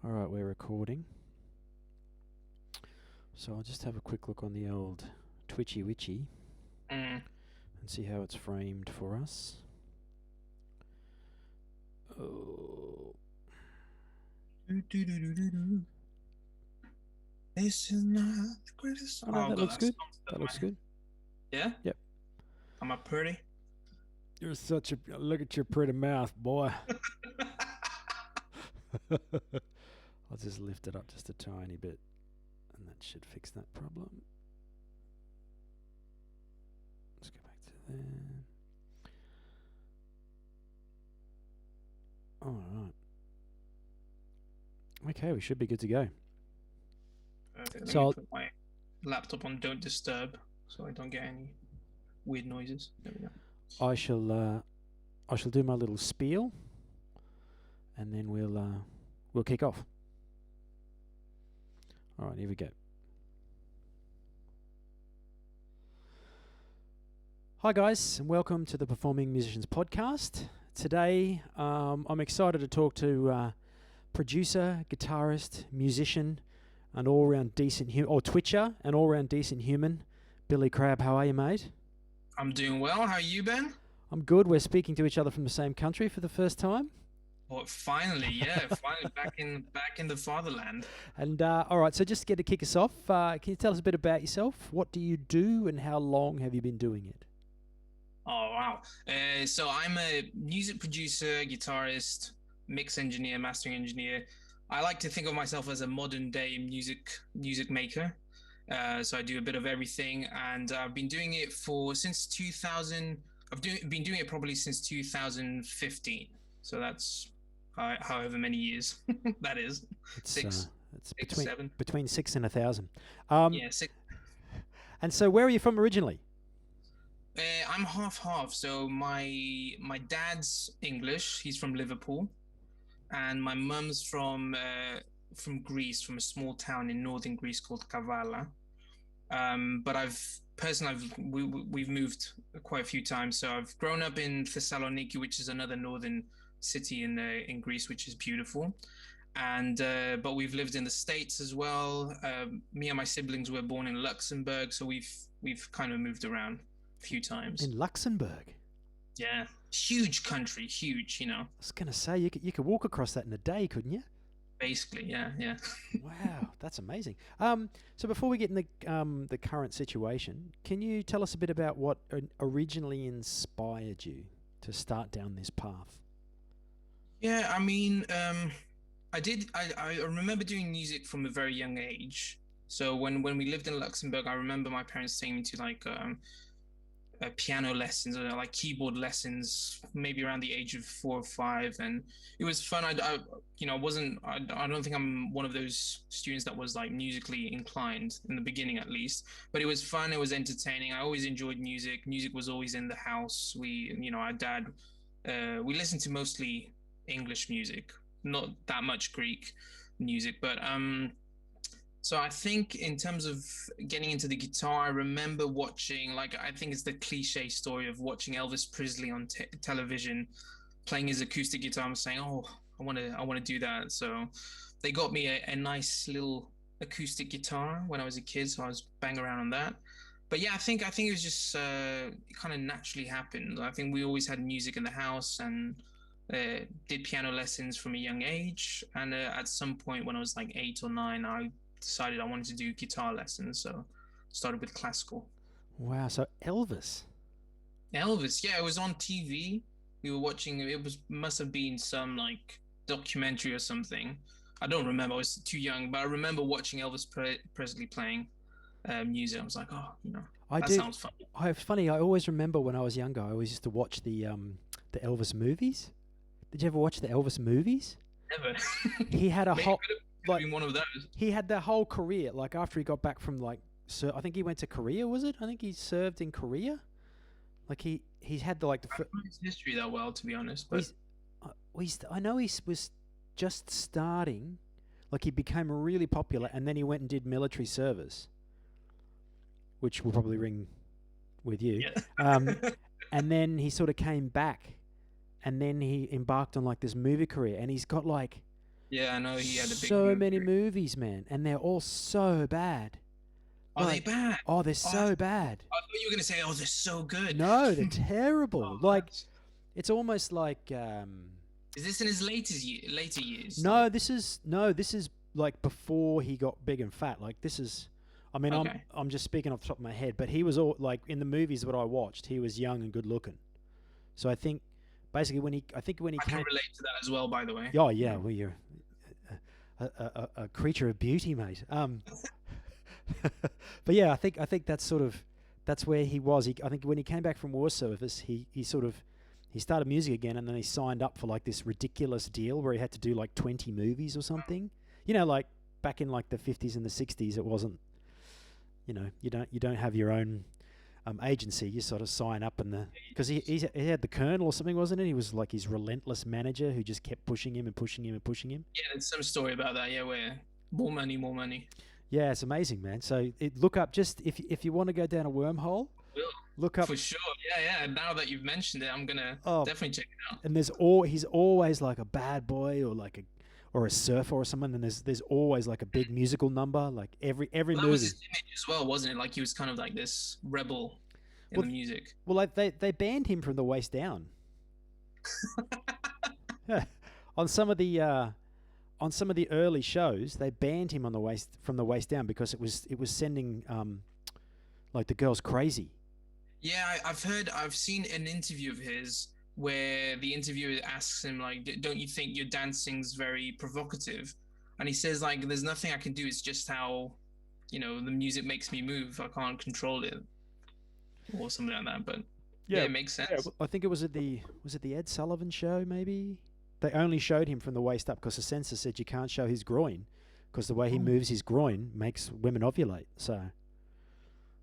All right, we're recording. So I'll just have a quick look on the old Twitchy Witchy Mm. and see how it's framed for us. Oh, This is not the greatest. oh no, that God, looks that good. song's That stuck in looks my head. good. Yeah? Yep. Am I pretty? You're such a look at your pretty mouth, boy. I'll just lift it up just a tiny bit, and that should fix that problem. Let's go back to there. All right. Okay, we should be good to go. Let So me I'll- put my laptop on don't disturb so I don't get any weird noises. There we go. I shall do my little spiel, and then we'll kick off. All right, here we go. Hi guys, and welcome to the Performing Musicians Podcast. Today, I'm excited to talk to producer, guitarist, musician, and all-round decent Twitcher, and all-round decent human, Billy Crabbe. How are you, mate? I'm doing well. How you been? I'm good. We're speaking to each other from the same country for the first time. Well, finally, yeah, finally back in the fatherland. And all right, so just to kick us off, can you tell us a bit about yourself? What do you do, and how long have you been doing it? Oh wow. So I'm a music producer, guitarist, mix engineer, mastering engineer. I like to think of myself as a modern day music maker. So I do a bit of everything, and I've been doing it since 2000. Been doing it probably since 2015. So that's however many years that is. It's Six, it's six, between 7. 6 and 1,000. Yeah, 6. And so where are you from originally? I'm half. So my dad's English. He's from Liverpool, and my mum's from Greece, from a small town in northern Greece called Kavala. But we've moved quite a few times. So I've grown up in Thessaloniki, which is another northern city in Greece, which is beautiful. And but we've lived in the States as well. Me and my siblings were born in Luxembourg, so we've kind of moved around a few times. In Luxembourg. Yeah, huge country, huge. I was going to say you could walk across that in a day, couldn't you? Basically, yeah. Wow, that's amazing. So before we get in the current situation, can you tell us a bit about what originally inspired you to start down this path? Yeah, I mean, I remember doing music from a very young age. So when we lived in Luxembourg, I remember my parents taking me to like piano lessons or like keyboard lessons, maybe around the age of 4 or 5, and it was fun. I don't think I'm one of those students that was like musically inclined in the beginning, at least, but it was fun. It was entertaining. I always enjoyed music. Music was always in the house. Our dad, we listened to mostly English music, not that much Greek music, but so I think in terms of getting into the guitar, I remember watching, like, I think it's the cliche story of watching Elvis Presley on television, playing his acoustic guitar and saying, "Oh, I want to do that." So they got me a nice little acoustic guitar when I was a kid, so I was banging around on that. But yeah, I think it was just it kind of naturally happened. I think we always had music in the house, and did piano lessons from a young age. And at some point when I was like 8 or 9, I decided I wanted to do guitar lessons, so started with classical. Wow, so Elvis. Elvis, yeah, it was on TV. We were watching it. Must have been some like documentary or something. I don't remember. I was too young, but I remember watching Elvis Presley playing music. I was like, oh, that sounds fun. It's funny. I always remember when I was younger. I always used to watch the Elvis movies. Did you ever watch the Elvis movies? Never. He had a whole been one of those. He had the whole career. Like after he got back from I think he went to Korea. Was it? I think he served in Korea. Like he's had the I don't know his history that well, to be honest. But I know he was just starting. Like he became really popular, and then he went and did military service, which will probably ring with you. Yeah. And then he sort of came back, and then he embarked on like this movie career, and he's got like Yeah, I know he had a big So movie many career. movies, man, and they're all so bad. Are they Like, bad? oh, they're Oh, so bad. I thought you were gonna say, oh, they're so good. No, they're terrible. Oh, Like, it's almost like is this in his later years? Like, no, this is like before he got big and fat. Like this is, I mean, I'm okay, I'm just speaking off the top of my head, but he was all like in the movies that I watched, he was young and good looking. So I think basically I think when he I can came, relate to that as well. By the way, oh you yeah, know. well you're a creature of beauty, mate. But yeah, I think that's sort of that's where he was. I think when he came back from war service, he sort of he started music again, and then he signed up for like this ridiculous deal where he had to do like 20 movies or something. You know, like back in like the 50s and the 60s, it wasn't. You know, you don't have your own agency. You sort of sign up, and the because he had the colonel or something, wasn't it? He was like his relentless manager who just kept pushing him and pushing him and pushing him. Yeah, there's some story about that. Yeah, where more money, more money. Yeah, it's amazing, man. So look up just if you want to go down a wormhole, Will look up. for sure. Yeah, yeah. Now that you've mentioned it, I'm gonna Oh, definitely check it out. and he's always like a bad boy or like a surfer or someone. And there's always like a big musical number. Like every Well, that was movie. his image as well, wasn't it? Like he was kind of like this rebel in Well, the music. like they banned him from the waist down. Yeah. on some of the on some of the early shows, they banned him on the waist from the waist down because it was sending like the girls crazy. Yeah, I've seen an interview of his where the interviewer asks him like, "Don't you think your dancing's very provocative?" And he says like, "There's nothing I can do. It's just how, the music makes me move. I can't control it or something like that." But yeah, Yeah, it makes yeah. sense. I think it was it the Ed Sullivan show maybe. They only showed him from the waist up because the censor said you can't show his groin because the way he Oh, moves his groin makes women ovulate. So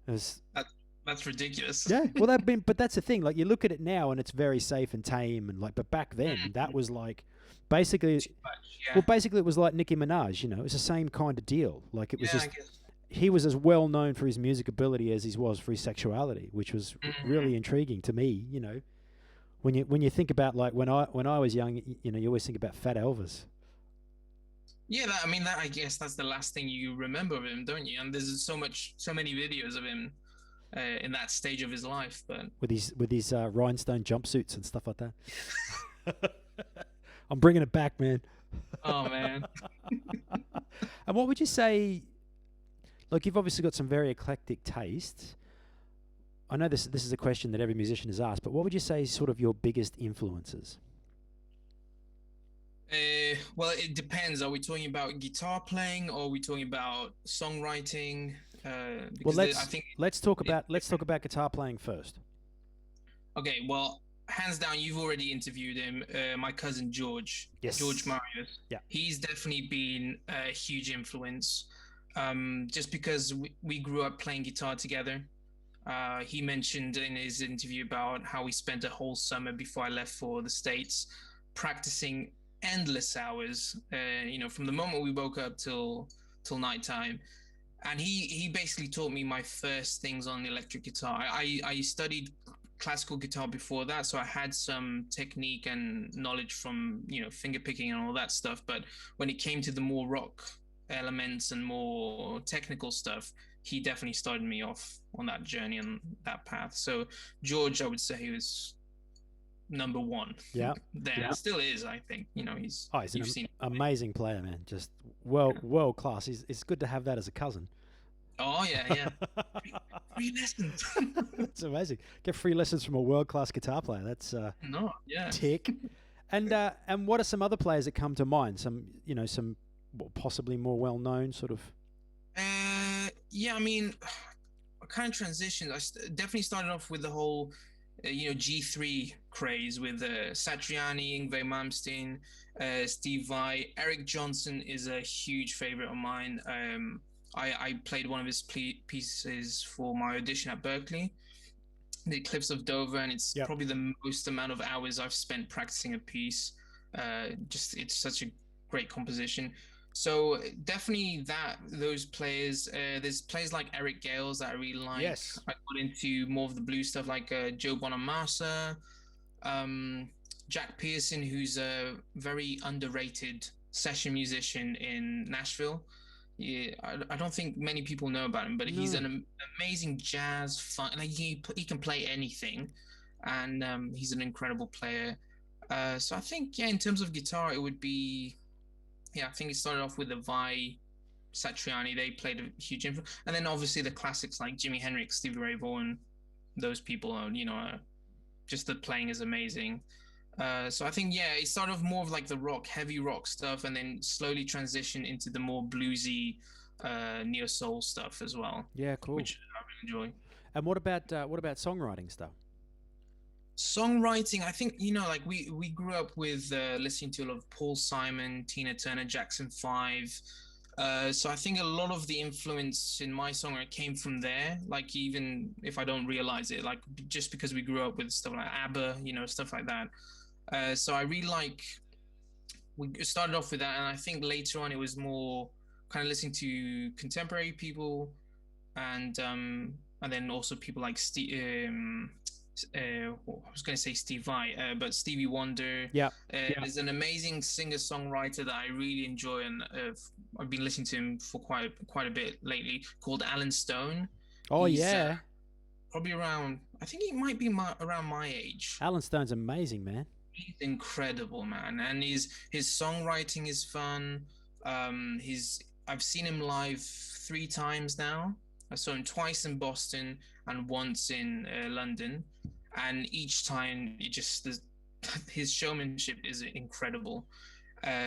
it was that, that's ridiculous. yeah. Well, but that's the thing. Like you look at it now and it's very safe and tame and like, but back then that Mhm. was like basically, Too much. Yeah, well, basically it was like Nicki Minaj. You know, it was the same kind of deal. Like it was yeah, I just guess. he was as well known for his music ability as he was for his sexuality, which was Mhm. really intriguing to me. You know, when you think about like when I was young, you know, you always think about Fat Elvis Yeah, I mean, that I guess that's the last thing you remember of him, don't you? And there's so many videos of him in that stage of his life. But with his rhinestone jumpsuits and stuff like that. I'm bringing it back, man. oh man, And what would you say? Like you've obviously got some very eclectic tastes. I know this is a question that every musician is asked, but what would you say is sort of your biggest influences? well, it depends. Are we talking about guitar playing or are we talking about songwriting? Well, Because I let's think let's talk it's about let's talk different. about guitar playing first. Okay, well, hands down, you've already interviewed him. My cousin George, George Yes. Marius. Yeah. He's definitely been a huge influence. Just because we grew up playing guitar together. He mentioned in his interview about how he spent a whole summer before I left for the States practicing endless hours, from the moment we woke up till nighttime. And he basically taught me my first things on the electric guitar. I studied classical guitar before that, so I had some technique and knowledge from finger picking and all that stuff. But when it came to the more rock elements and more technical stuff, he definitely started me off on that journey and that path. So George, I would say, he was number one Yeah. there. Yeah. Still is, I think. He's Oh, he's an you've seen. amazing player, man. Just Yeah. world class. It's good to have that as a cousin. Oh yeah, yeah. Free lessons. It's amazing. Get free lessons from a world class guitar player. That's No, yeah. tick. And what are some other players that come to mind? Some possibly more well known sort of. Yeah, I mean, I kind of transitioned. Definitely started off with the whole, G3 craze with Satriani, Yngwie Malmsteen, Steve Vai. Eric Johnson is a huge favorite of mine. I played one of his pieces for my audition at Berkeley, the Cliffs of Dover, and it's Yep. probably the most amount of hours I've spent practicing a piece. Just it's such a great composition. So definitely those players. There's players like Eric Gales that I really like. Yes. I got into more of the blue stuff like Joe Bonamassa, um, Jack Pearson, who's a very underrated session musician in Nashville. Yeah, I don't think many people know about him, but he's No. an amazing jazz fun. Like he can play anything, and he's an incredible player. So I think yeah, in terms of guitar, it would be yeah. I think it started off with the Vi Satriani. They played a huge influence, and then obviously the classics like Jimi Hendrix, Stevie Ray Vaughan. Those people are just the playing is amazing. So I think yeah, it started off more of like the heavy rock stuff, and then slowly transitioned into the more bluesy, neo soul stuff as well, Yeah, cool. which I really enjoy. And what about songwriting stuff? Songwriting, I think like we grew up with listening to a lot of Paul Simon, Tina Turner, Jackson 5. So I think a lot of the influence in my songwriting came from there. Like even if I don't realize it, like just because we grew up with stuff like ABBA, stuff like that. So I really like we started off with that, and I think later on it was more kind of listening to contemporary people, and then also people like I was going to say Steve Vai, but Stevie Wonder. Yeah. There's an amazing singer-songwriter that I really enjoy, and I've been listening to him for quite a bit lately, called Alan Stone. Oh He's yeah. probably around. I think he might be around my age. Alan Stone's amazing, man. He's incredible, man, and his songwriting is fun. His I've seen him live 3 times now. I saw him twice in Boston and once in London, and each time his showmanship is incredible.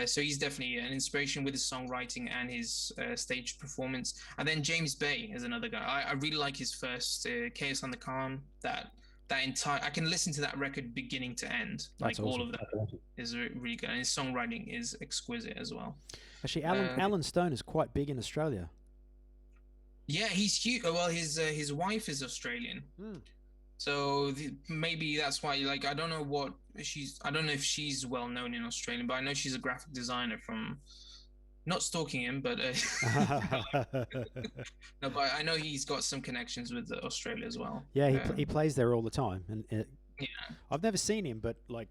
So he's definitely an inspiration with his songwriting and his stage performance. And then James Bay is another guy. I really like his first Chaos on the Calm. That entire I can listen to that record beginning to end. That's Like awesome. all of that is really good, and his songwriting is exquisite as well. Actually, Alan Stone is quite big in Australia. Yeah, he's huge. Well, his wife is Australian. So maybe that's why, like, I don't know I don't know if she's well known in Australia, but I know she's a graphic designer from, not stalking him, but no, but I know he's got some connections with Australia as well. Yeah, he plays there all the time, and Yeah, I've never seen him, but like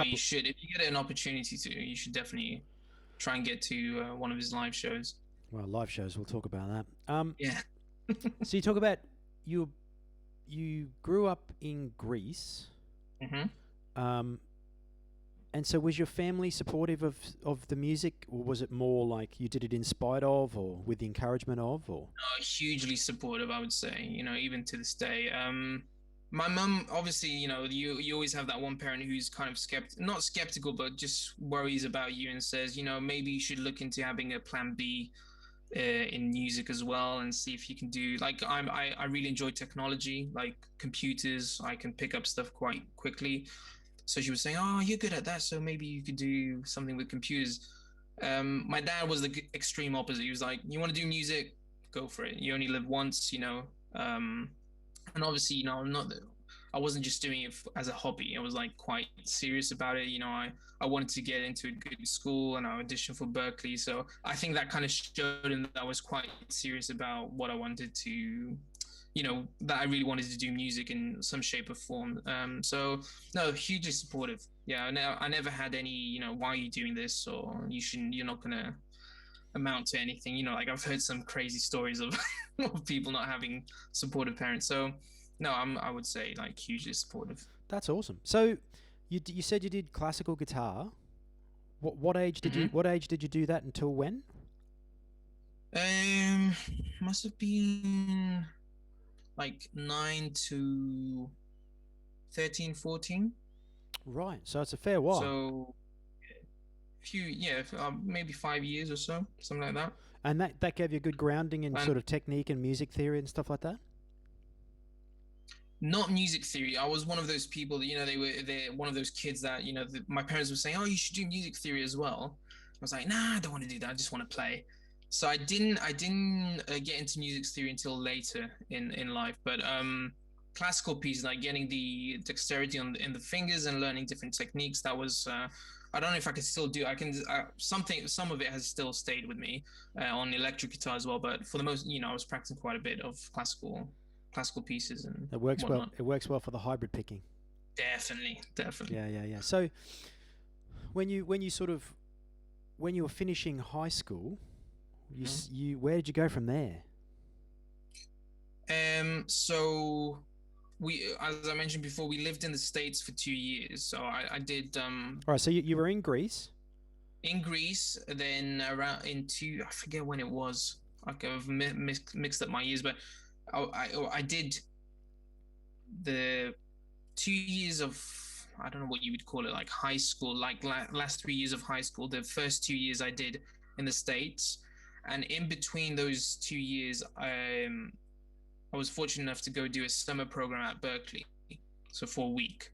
you should, if you get an opportunity to, you should definitely try and get to one of his live shows. Well, live shows. We'll talk about that. Yeah. So you talk about you grew up in Greece. Mm-hmm. And so was your family supportive of the music, or was it more like you did it in spite of, or with the encouragement of, or? Hugely supportive, I would say. Even to this day. My mum, obviously, you always have that one parent who's kind of not skeptical, but just worries about you and says, maybe you should look into having a plan B in music as well, and see if you can do, like, I really enjoy technology, like computers. I can pick up stuff quite quickly. So she was saying, "Oh, you're good at that, so maybe you could do something with computers." My dad was the extreme opposite. He was like, "You want to do music? Go for it. You only live once." And obviously, I wasn't just doing it as a hobby. I was like quite serious about it. I wanted to get into a good school, and I auditioned for Berkeley. So I think that kind of showed him that I was quite serious about what I wanted to, that I really wanted to do music in some shape or form. So no, hugely supportive. Yeah, I never had any, why are you doing this? Or you're not gonna amount to anything. Like I've heard some crazy stories of, of people not having supportive parents. So no, I would say like hugely supportive. That's awesome. So you said you did classical guitar. What age did you do that until when? Must have been like 9 to 13, 14. Right. So it's a fair while. So maybe 5 years or so, something like that. And that gave you a good grounding in sort of technique and music theory and stuff like that? Not music theory. I was one of those people that, they're one of those kids that, my parents were saying, "Oh, you should do music theory as well." I was like, "Nah, I don't want to do that. I just want to play." So I didn't get into music theory until later in life. But classical pieces, like getting the dexterity in the fingers and learning different techniques, that was I don't know if I could still do. I can some of it has still stayed with me on electric guitar as well. But for the most, I was practicing quite a bit of classical pieces, and it works whatnot. well. It works well for the hybrid picking. Definitely. Yeah. So when you when you were finishing high school, Mhm. you where did you go from there? So as I mentioned before, we lived in the States for 2 years. So I did All right, so you were in Greece. in Greece, then around I forget when it was. Like I've mixed up my years, but I did the 2 years of, I don't know what you would call it, like high school, like last 3 years of high school. The first 2 years I did in the States, and in between those 2 years, I was fortunate enough to go do a summer program at Berkeley, so for a week.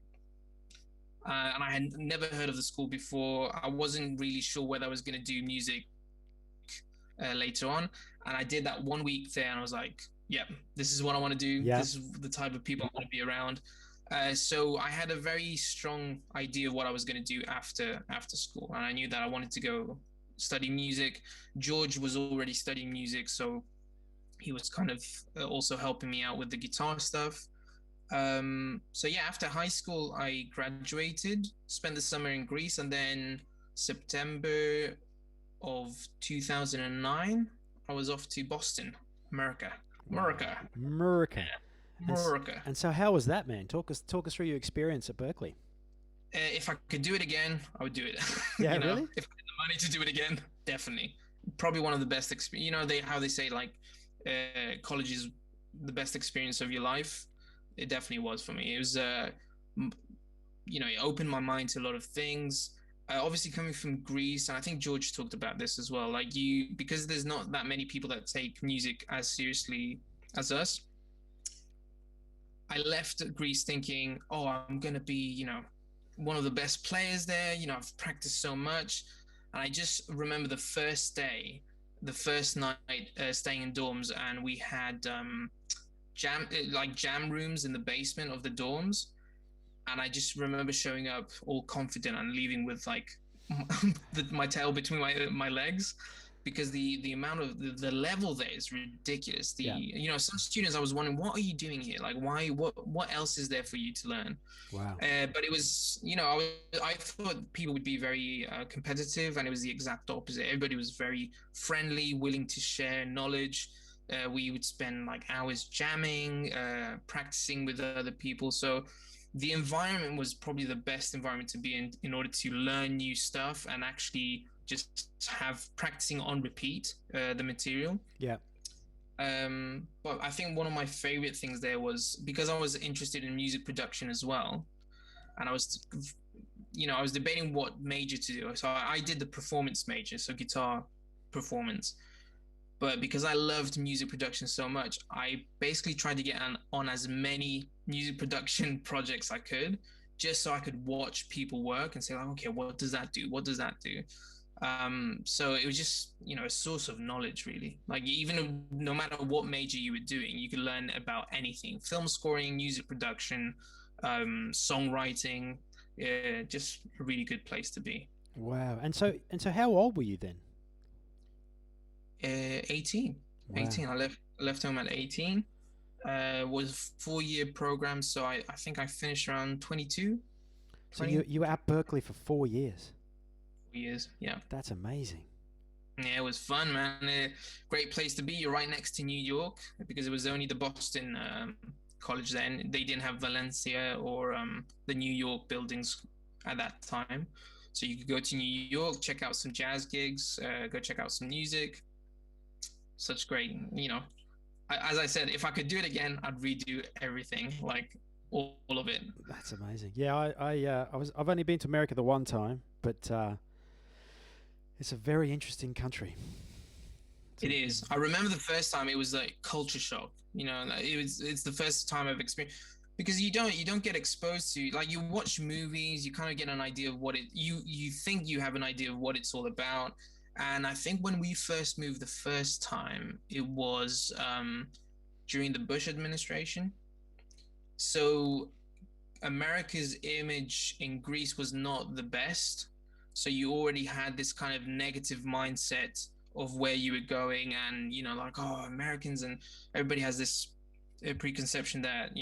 And I had never heard of the school before. I wasn't really sure whether I was going to do music later on. And I did that 1 week there, and I was like, yeah, this is what I want to do. Yeah. This is the type of people I want to be around. So I had a very strong idea of what I was going to do after school, and I knew that I wanted to go study music. George was already studying music, so he was kind of also helping me out with the guitar stuff. So yeah, after high school, I graduated, spent the summer in Greece, and then September of 2009, I was off to Boston, America. America. America. America. And so how was that, man? Talk us through your experience at Berkeley. If I could do it again, I would do it. Yeah, really? If I had the money to do it again, definitely. Probably one of the best experience. How they say like college is the best experience of your life. It definitely was for me. It was, it opened my mind to a lot of things. Obviously, coming from Greece, and I think George talked about this as well. Like because there's not that many people that take music as seriously as us. I left Greece thinking, oh, I'm gonna be, one of the best players there. I've practiced so much, and I just remember the first day, the first night staying in dorms, and we had jam rooms in the basement of the dorms, and I just remember showing up all confident and leaving with like my tail between my legs, because the amount of the level there is ridiculous. Some students, I was wondering, what are you doing here? Like, why? What else is there for you to learn? Wow. But it was, I thought people would be very competitive, and it was the exact opposite. Everybody was very friendly, willing to share knowledge. We would spend like hours jamming, practicing with other people. So the environment was probably the best environment to be in order to learn new stuff and actually just have practicing on repeat the material. Yeah. But I think one of my favorite things there was because I was interested in music production as well, and I was debating what major to do. So I did the performance major, so guitar performance. But because I loved music production so much, I basically tried to get on as many music production projects I could, just so I could watch people work and say, like, okay, what does that do? What does that do? So it was just, a source of knowledge, really. Like, even no matter what major you were doing, you could learn about anything: film scoring, music production, songwriting. Yeah, just a really good place to be. Wow. And so how old were you then? 18. Wow. 18. I left home at 18. Was a 4-year program, so I think I finished around 22. So you were at Berkeley for 4 years. 4 years, yeah. That's amazing. Yeah, it was fun, man. Great place to be. You're right next to New York, because it was only the Boston college then. They didn't have Valencia or the New York buildings at that time. So you could go to New York, check out some jazz gigs, go check out some music. Such great, as I said, if I could do it again, I'd redo everything, like all of it. That's amazing. Yeah, I've only been to America the one time, but it's a very interesting country. It is. I remember the first time, it was like culture shock. It's the first time I've experienced, because you don't get exposed to, like, you watch movies, you kind of get an idea of what you think you have an idea of what it's all about. And I think when we first moved the first time, it was during the Bush administration. So America's image in Greece was not the best. So you already had this kind of negative mindset of where you were going, and, like, oh, Americans, and everybody has this preconception that,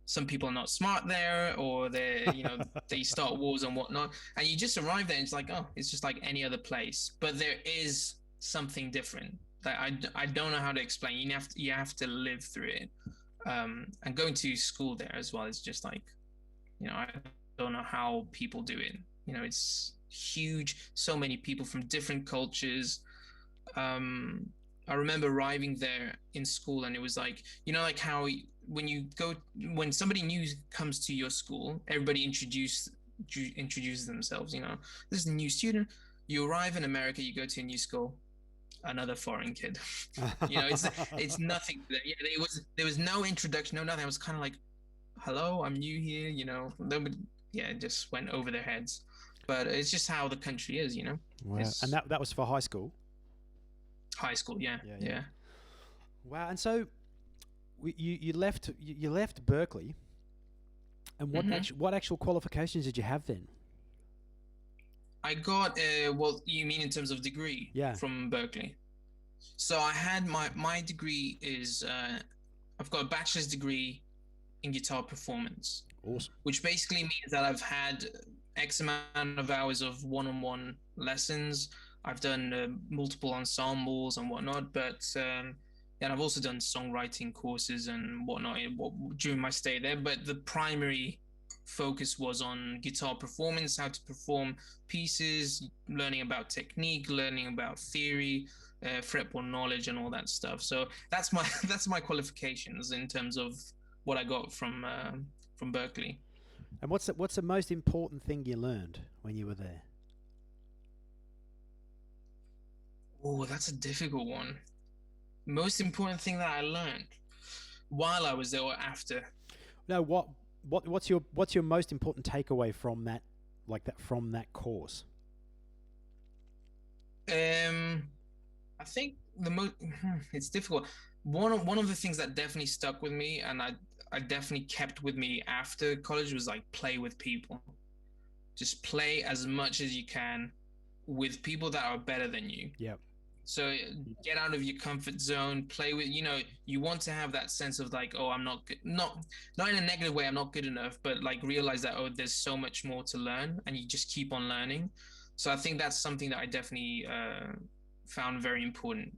some people are not smart there, or they're where they start wars and whatnot, and you just arrive there and it's like, oh, it's just like any other place, but there is something different that I don't know how to explain. You have to live through it. And going to school there as well is just like, I don't know how people do it. It's huge, so many people from different cultures. I remember arriving there in school, and it was like, like how when somebody new comes to your school, everybody introduces themselves. This is a new student. You arrive in America, you go to a new school, another foreign kid. It's nothing. Yeah, there was no introduction, no nothing. I was kind of like, hello, I'm new here. Nobody, yeah, it just went over their heads. But it's just how the country is. Wow. It's And that was for high school? high school. Yeah. Wow. And so you left Berkeley, and what actual qualifications did you have then? I got well, you mean in terms of degree? Yeah. From Berkeley. So I had my degree is I've got a bachelor's degree in guitar performance. Awesome. Which basically means that I've had X amount of hours of one-on-one lessons. I've done multiple ensembles and whatnot, but and I've also done songwriting courses and whatnot during my stay there. But the primary focus was on guitar performance, how to perform pieces, learning about technique, learning about theory, fretboard knowledge, and all that stuff. So that's my qualifications in terms of what I got from Berkeley. And what's the most important thing you learned when you were there? Oh, that's a difficult one. Most important thing that I learned while I was there or after? No, what's your most important takeaway from that, from that course? I think it's difficult. One of the things that definitely stuck with me, and I definitely kept with me after college, was like, play with people. Just play as much as you can with people that are better than you. Yep. So get out of your comfort zone, play with, you want to have that sense of like, oh, I'm not good, not in a negative way, I'm not good enough, but like realize that, oh, there's so much more to learn, and you just keep on learning. So I think that's something that I definitely found very important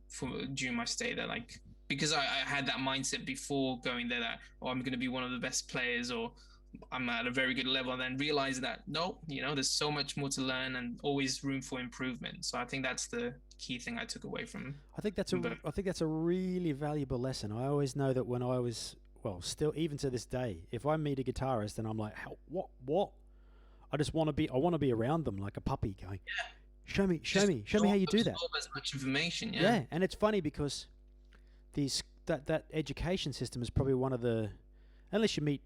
during my stay there, like, because I had that mindset before going there that, oh, I'm going to be one of the best players, or I'm at a very good level, and then realize that no, there's so much more to learn and always room for improvement. So I think that's the key thing I took away from. I think that's a really valuable lesson. I always know that when I was, well, still even to this day, if I meet a guitarist and I'm like, what? I want to be around them like a puppy, going, yeah. Show me how you do that. As much information, yeah. And it's funny because that education system is probably one of the, unless you meet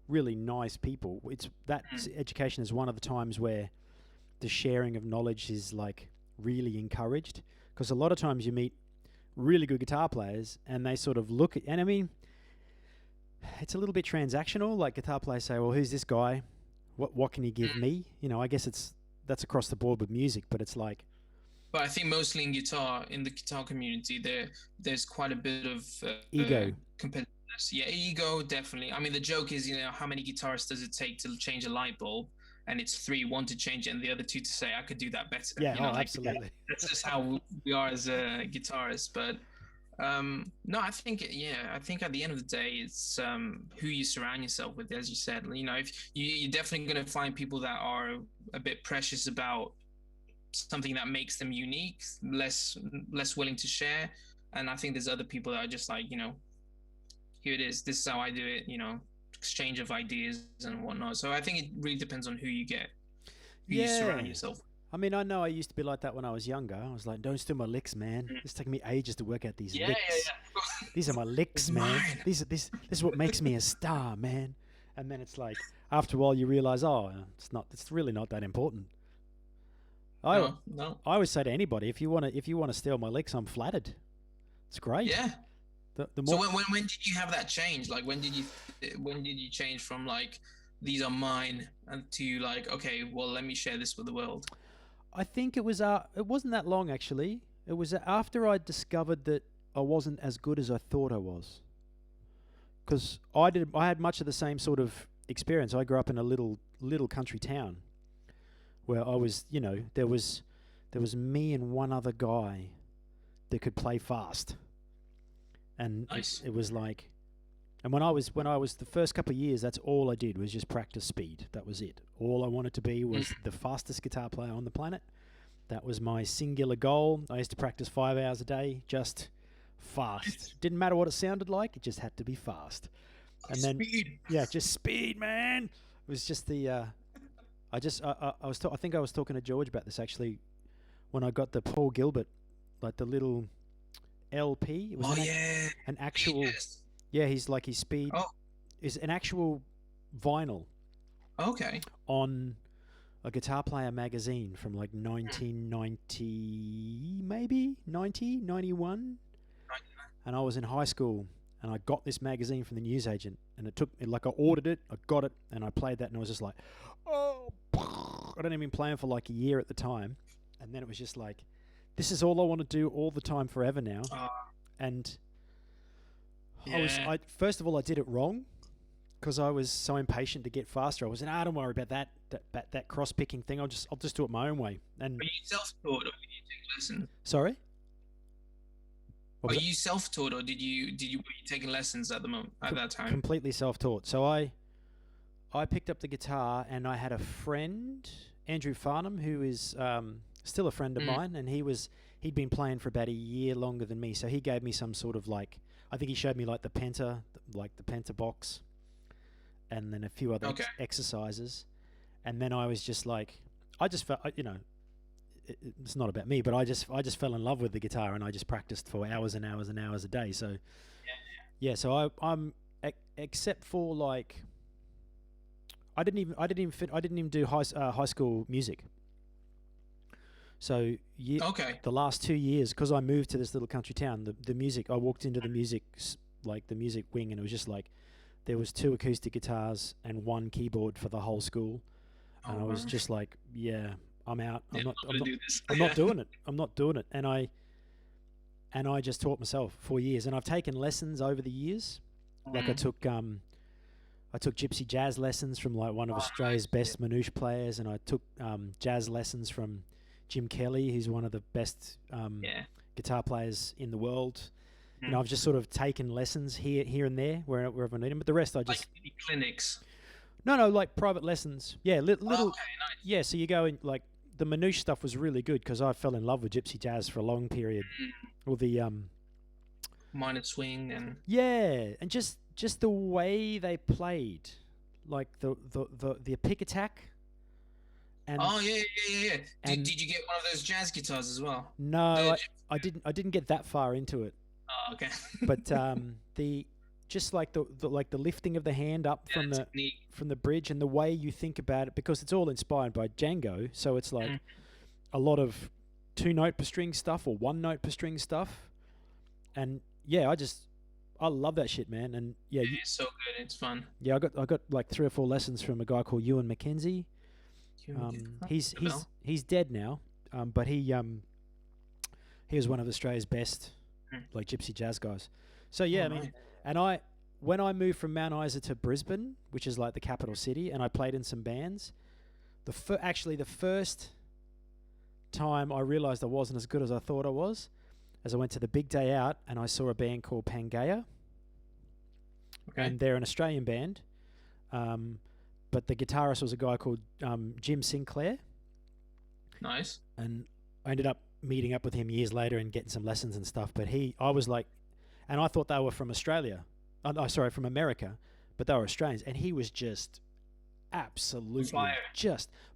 really nice people, it's that education is one of the times where the sharing of knowledge is like really encouraged, because a lot of times you meet really good guitar players and they sort of look at, and I mean, it's a little bit transactional. Like, guitar players say, well, who's this guy? What can he give me? I guess that's across the board with music, but it's like. But I think mostly in the guitar community, there's quite a bit of ego. Competitiveness. Yeah, ego, definitely. I mean, the joke is, how many guitarists does it take to change a light bulb? And it's 3, 1 to change it, and the other 2 to say, I could do that better. Yeah, absolutely. That's just how we are as a guitarist. But no, I think at the end of the day, it's who you surround yourself with, as you said. If you're definitely going to find people that are a bit precious about something that makes them unique, less willing to share. And I think there's other people that are just like, here it is, this is how I do it, exchange of ideas and whatnot. So I think it really depends on who you surround yourself with. I mean, I know I used to be like that when I was younger. I was like, don't steal my licks, man. It's taking me ages to work out these licks. Yeah. These are my licks, man. This is what makes me a star, man. And then it's like, after a while you realize, it's really not that important. No. I always say to anybody, if you want to steal my licks, I'm flattered. It's great. Yeah. The more. So when did you have that change? Like, when did you change from like, these are mine, and to like, okay, well, let me share this with the world? I think it wasn't that long, actually. It was after I discovered that I wasn't as good as I thought I was. Because I had much of the same sort of experience. I grew up in a little country town where I was, there was me and one other guy that could play fast, and Nice. it was like, and when I was the first couple of years, that's all I did was just practice speed. That was it. All I wanted to be was the fastest guitar player on the planet. That was my singular goal. I used to practice 5 hours a day, just fast. Nice. Didn't matter what it sounded like; it just had to be fast. And then, Speed. yeah, just speed, man. It was just the. I think I was talking to George about this actually, when I got the Paul Gilbert, like the little LP. It was Oh yeah. an actual. Yes. Yeah, his speed Oh. is an actual vinyl Okay. on a Guitar Player magazine from like 1990, maybe 90, 91. And I was in high school, and I got this magazine from the newsagent, and it took me, like, I ordered it, I got it, and I played that, and I was just like, oh, I don't even playing for like a year at the time, and then it was just like, this is all I want to do all the time forever now. And Yeah. I first of all, I did it wrong because I was so impatient to get faster. I was like, don't worry about that cross picking thing. I'll just do it my own way. And Are you self-taught or did you take lessons? sorry, Are you self-taught or were you taking lessons at that time? completely self-taught. So I picked up the guitar, and I had a friend, Andrew Farnham, who is still a friend of mine, and he'd been playing for about a year longer than me. So he gave me some sort of, like, I think he showed me like the penta box, and then a few other exercises, and then I was just like, I just felt, it's not about me, but I just fell in love with the guitar, and I just practiced for hours and hours and hours a day. So yeah, so I'm except for, like, I didn't even do high school music. So the last 2 years, because I moved to this little country town, the music, I walked into the music wing, and it was just like, there was 2 acoustic guitars and 1 keyboard for the whole school, and I was just like, yeah, I'm out. I'm not doing it. I'm not doing it. And I just taught myself for years, and I've taken lessons over the years. Like I took gypsy jazz lessons from, like, one of Australia's best manouche players, and I took jazz lessons from Jim Kelly, who's one of the best guitar players in the world. I've just sort of taken lessons here and there wherever I need them, but the rest I just like clinics. No, like private lessons. Yeah, little. Okay, nice. Yeah, so you go in, like, the manouche stuff was really good because I fell in love with gypsy jazz for a long period. Or the minor swing and and just the way they played, like the pick attack. And yeah. Did you get one of those jazz guitars as well? No, I didn't get that far into it. Oh, okay. But the lifting of the hand up from the bridge, and the way you think about it, because it's all inspired by Django, so it's like a lot of 2-note per string stuff or 1-note per string stuff, and yeah, I love that shit, man. And yeah, it's so good, it's fun. Yeah, I got like 3 or 4 lessons from a guy called Ewan McKenzie. He's dead now, but he was one of Australia's best like gypsy jazz guys. So yeah, and when I moved from Mount Isa to Brisbane, which is like the capital city, and I played in some bands, the first time I realized I wasn't as good as I thought I was, as I went to the big day out and I saw a band called Pangaea. Okay. And they're an Australian band, but the guitarist was a guy called Jim Sinclair. Nice. And I ended up meeting up with him years later and getting some lessons and stuff. But I was like, and I thought they were from Australia. From America, but they were Australians. And he was just absolutely fire.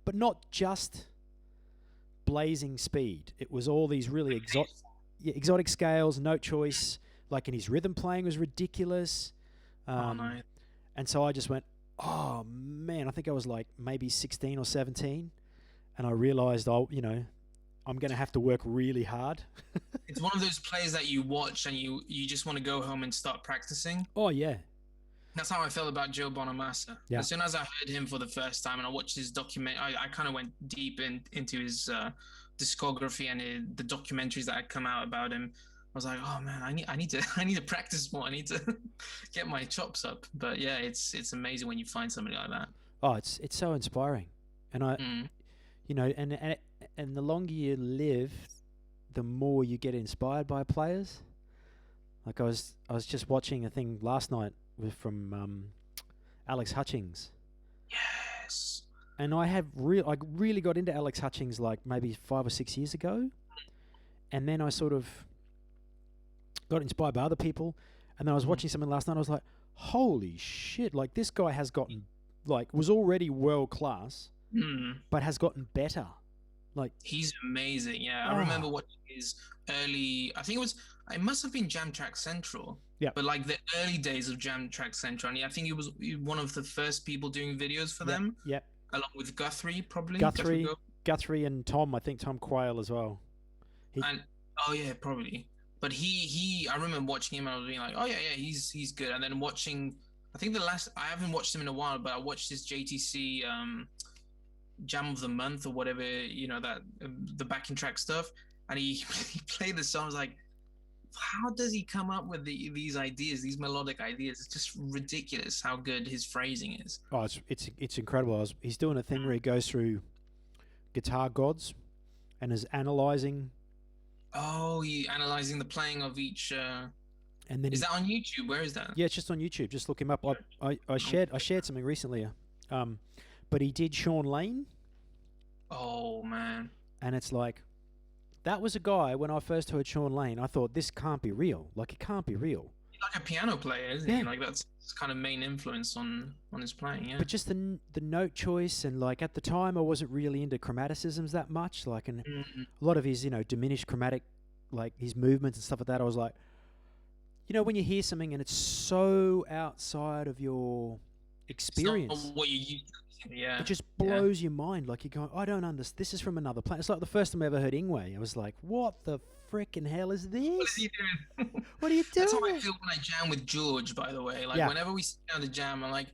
But not just blazing speed. It was all these really exotic scales, note choice, like, and his rhythm playing was ridiculous. Nice. And so I just went, oh man, I think I was like maybe 16 or 17, and I realized, I'm going to have to work really hard. It's one of those plays that you watch and you just want to go home and start practicing. Oh yeah. That's how I felt about Joe Bonamassa. Yeah. As soon as I heard him for the first time and I watched his document, I kind of went deep into his discography and the documentaries that had come out about him. was like, oh man, I need to I need to practice more. I need to get my chops up. But yeah, it's amazing when you find somebody like that. Oh, it's so inspiring, and Mm. and the longer you live, the more you get inspired by players. Like I was just watching a thing last night from Alex Hutchings, Yes. and I really got into Alex Hutchings like maybe 5 or 6 years ago, and then I sort of got inspired by other people, and then I was Mm. watching something last night. I was like, holy shit! Like this guy has gotten like was already world class, Mm. but has gotten better. Like He's amazing. Yeah, I remember oh watching his early. I think it must have been Jam Track Central, yeah but like the early days of Jam Track Central. And I think he was one of the first people doing videos for yeah them, yeah along with Guthrie, probably Guthrie Guthrie and Tom. I think Tom Quayle as well. He And oh yeah, probably. But I remember watching him and I was being like, oh yeah, yeah, he's good. And then watching, I think I haven't watched him in a while, but I watched his JTC Jam of the Month or whatever, that the backing track stuff, and he he played the song. I was like, how does he come up with these ideas, these melodic ideas? It's just ridiculous how good his phrasing is. oh it's incredible. He's doing a thing where he goes through guitar gods and is analyzing, Oh, he analyzing the playing of each. and then Is he that on YouTube? Where is that? yeah, it's just on YouTube. Just look him up. I shared something recently, um, but he did Sean Lane, Oh man. and it's like that was a guy when I first heard Sean Lane. I thought this can't be real. Like it can't be real. He's like a piano player, isn't Yeah. he? Like that's his kind of main influence on his playing. Yeah. But just the note choice and like at the time I wasn't really into chromaticisms that much. Like and Mm, a lot of his diminished chromatic, like his movements and stuff like that. I was like, when you hear something and it's so outside of your it's not experience, what you used to. Yeah. it just Yeah. blows your mind. Like you go, I don't understand. This is from another planet. It's like the first time I ever heard Ingwe. I was like, what the frickin' hell is What is this? he doing? What are you That's how I doing? feel when I jam with George. By the way, like Yeah. whenever we sit down to jam, I'm like,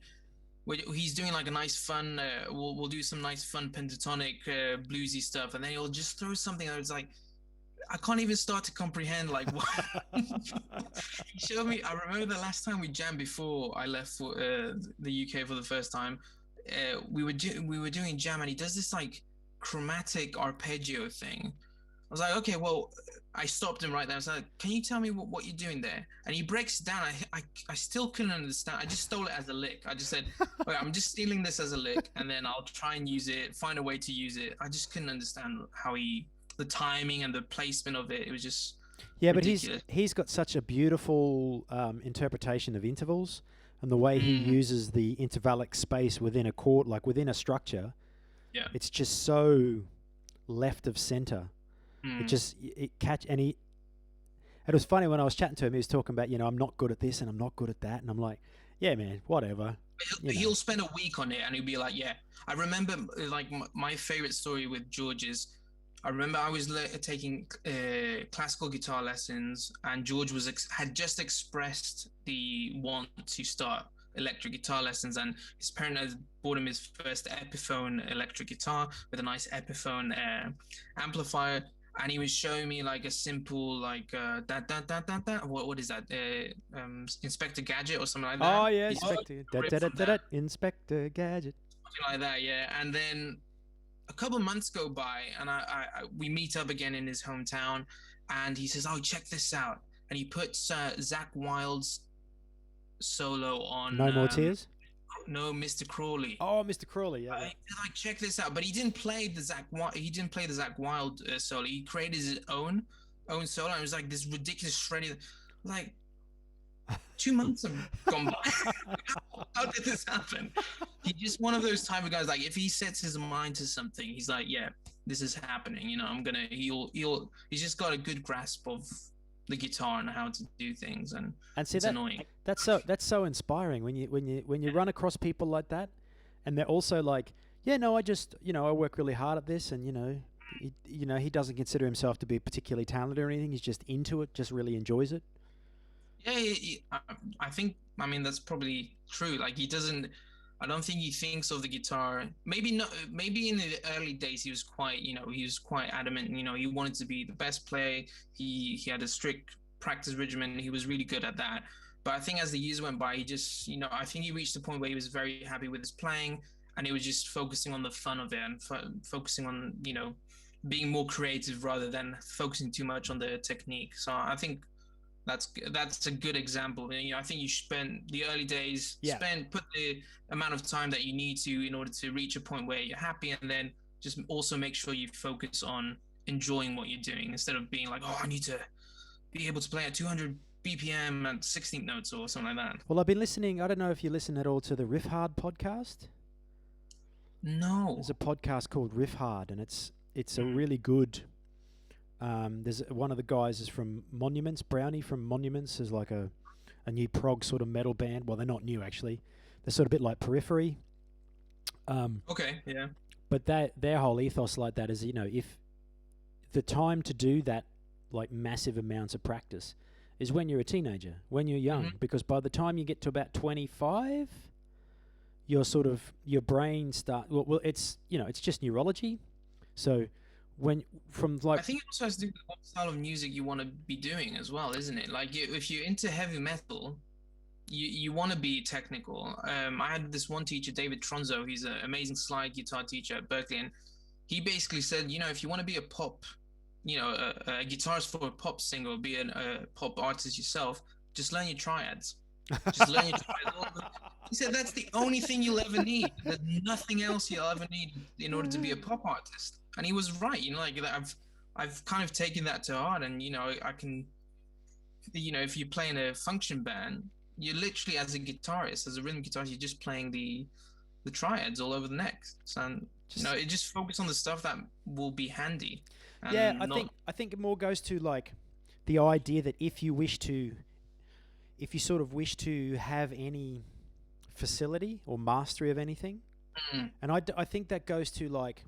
he's doing like a nice fun. We'll do some nice fun pentatonic bluesy stuff, and then he'll just throw something that was like, I can't even start to comprehend like what he showed me. I remember the last time we jammed before I left for the UK for the first time. We were doing jam, and he does this like chromatic arpeggio thing. I was like, okay, well, I stopped him right there. I was like, can you tell me what you're doing there? And he breaks it down. I still couldn't understand. I just stole it as a lick. I just said, okay, I'm just stealing this as a lick, and then I'll try and use it, find a way to use it. I just couldn't understand the timing and the placement of it. It was just Yeah, but ridiculous. he's got such a beautiful interpretation of intervals and the way he Mm, uses the intervallic space within a chord, like within a structure. yeah. It's just so left of center. It Mm. just it catch and he. It was funny when I was chatting to him. He was talking about I'm not good at this and I'm not good at that, and I'm like, yeah, man, whatever. He'll spend a week on it and he'll be like, yeah. I remember like my favorite story with George is I remember I was taking classical guitar lessons, and George had just expressed the want to start electric guitar lessons, and his parent had bought him his first Epiphone electric guitar with a nice Epiphone amplifier, and he was showing me like a simple like what is that Inspector Gadget or something like that. Oh yeah, He's Inspector Gadget. something like that, yeah. And then a couple months go by, and we meet up again in his hometown, and he says, "Oh, check this out!" And he puts Zach Wilde's solo on. No more tears. No, Mr. Crawley. Oh, Mr. Crawley, yeah. Like check this out, but he didn't play the Zach. He didn't play the Zach Wilde solo. He created his own solo. And it was like this ridiculous shredding. Like 2 months have gone by. How did this happen? He's just one of those type of guys. Like if he sets his mind to something, he's like, yeah, this is happening. He's just got a good grasp of the guitar and how to do things, and see it's annoying. That's so inspiring when you run across people like that, and they're also like, yeah, no, I just I work really hard at this, and he doesn't consider himself to be particularly talented or anything. He's just into it, just really enjoys it. Yeah, I think, I mean, that's probably true. Like he doesn't, I don't think he thinks of the guitar. Maybe not. Maybe in the early days he was quite, he was quite adamant. He wanted to be the best player. He had a strict practice regimen. He was really good at that. But I think as the years went by, he just, I think he reached a point where he was very happy with his playing, and he was just focusing on the fun of it and focusing on, being more creative rather than focusing too much on the technique. So I think that's a good example. I think you spend the early days, put the amount of time that you need to in order to reach a point where you're happy, and then just also make sure you focus on enjoying what you're doing instead of being like, oh, I need to be able to play at 200 BPM at 16th notes or something like that. Well, I've been listening. I don't know if you listen at all to the Riff Hard podcast. No. There's a podcast called Riff Hard, and it's a really good. There's one of the guys is from Monuments. Brownie from Monuments is like a new prog sort of metal band. Well, they're not new actually. They're sort of a bit like Periphery. Okay, yeah. But their whole ethos like that is, if the time to do that, like massive amounts of practice, is when you're a teenager, when you're young, because by the time you get to about 25, your brain it's it's just neurology. So I think it also has to do with what style of music you want to be doing as well, isn't it? Like if you're into heavy metal, you want to be technical. I had this one teacher, David Tronzo. He's an amazing slide guitar teacher at Berkeley, and he basically said, if you want to be a pop, a guitarist for a pop singer, be a pop artist yourself, just learn your triads. Just learn your triads. He said that's the only thing you'll ever need. There's nothing else you'll ever need in order to be a pop artist. And he was right. I've kind of taken that to heart, and I can, if you play in a function band, you're literally, as a guitarist, as a rhythm guitarist, you're just playing the triads all over the neck. And it just focus on the stuff that will be handy. Yeah, I think it more goes to like the idea that if you sort of wish to have any facility or mastery of anything, and I think that goes to like,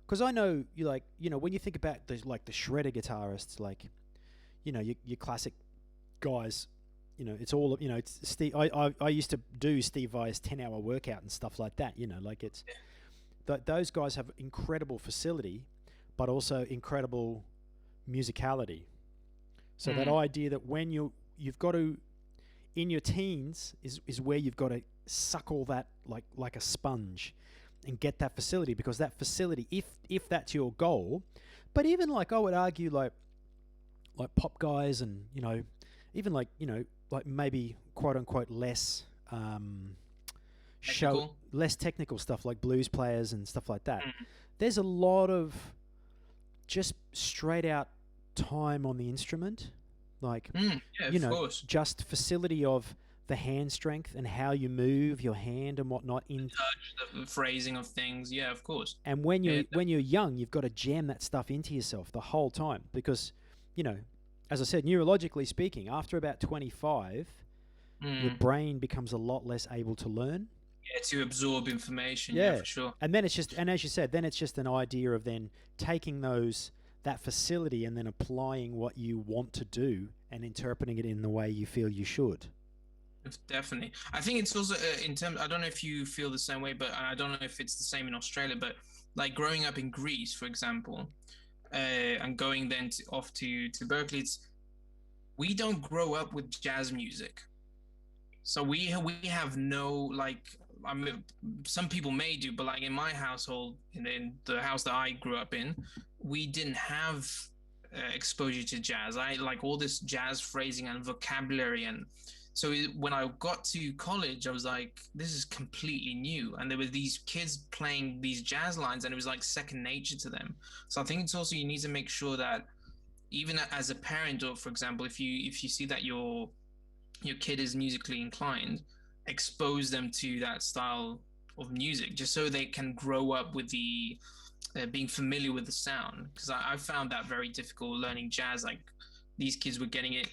because I know when you think about the shredder guitarists, like your classic guys. It's all it's Steve. I used to do Steve Vai's 10-hour workout and stuff like that. Those guys have incredible facility, but also incredible musicality. So that idea that when you've got to, in your teens is where you've got to suck all that like a sponge and get that facility, because that facility, if that's your goal, but even like I would argue like pop guys and even like maybe quote unquote less less technical stuff like blues players and stuff like that. There's a lot of just straight out time on the instrument, like of course. Just facility of the hand strength and how you move your hand and whatnot in touch, the phrasing of things. Yeah, of course. And when you're young, you've got to jam that stuff into yourself the whole time, because as I said, neurologically speaking, after about 25, your brain becomes a lot less able to learn. Yeah, to absorb information. Yeah, for sure. And then it's just, and as you said, then it's just an idea of then taking that facility and then applying what you want to do and interpreting it in the way you feel you should. Definitely. I think it's also in terms, I don't know if you feel the same way, but I don't know if it's the same in Australia, but like growing up in Greece, for example, and going then off to Berkeley, we don't grow up with jazz music. So we have no, some people may do, but like in my household, in the house that I grew up in, we didn't have exposure to jazz. I like all this jazz phrasing and vocabulary, and so when I got to college, I was like, this is completely new. And there were these kids playing these jazz lines, and it was like second nature to them. So I think it's also, you need to make sure that even as a parent, or for example, if you see that your kid is musically inclined, expose them to that style of music, just so they can grow up with the being familiar with the sound. Because I found that very difficult learning jazz. Like these kids were getting it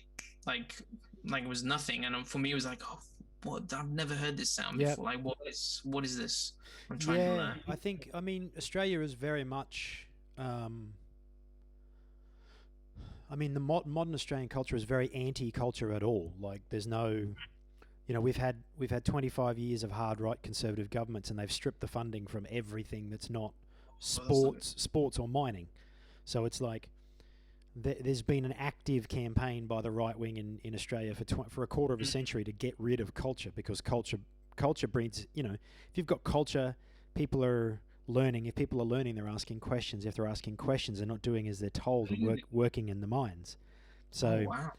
like it was nothing, and for me it was like, oh, what, I've never heard this sound before. Like what is this I'm trying to learn? I mean Australia is very much the modern Australian culture is very anti-culture at all. Like there's no, we've had 25 years of hard right conservative governments, and they've stripped the funding from everything that's not sports or mining. So it's like there's been an active campaign by the right wing in Australia for a quarter of a century to get rid of culture, because culture breeds. If you've got culture, people are learning. If people are learning, they're asking questions. If they're asking questions, they're not doing as they're told and Really? working in the mines. Oh So wow.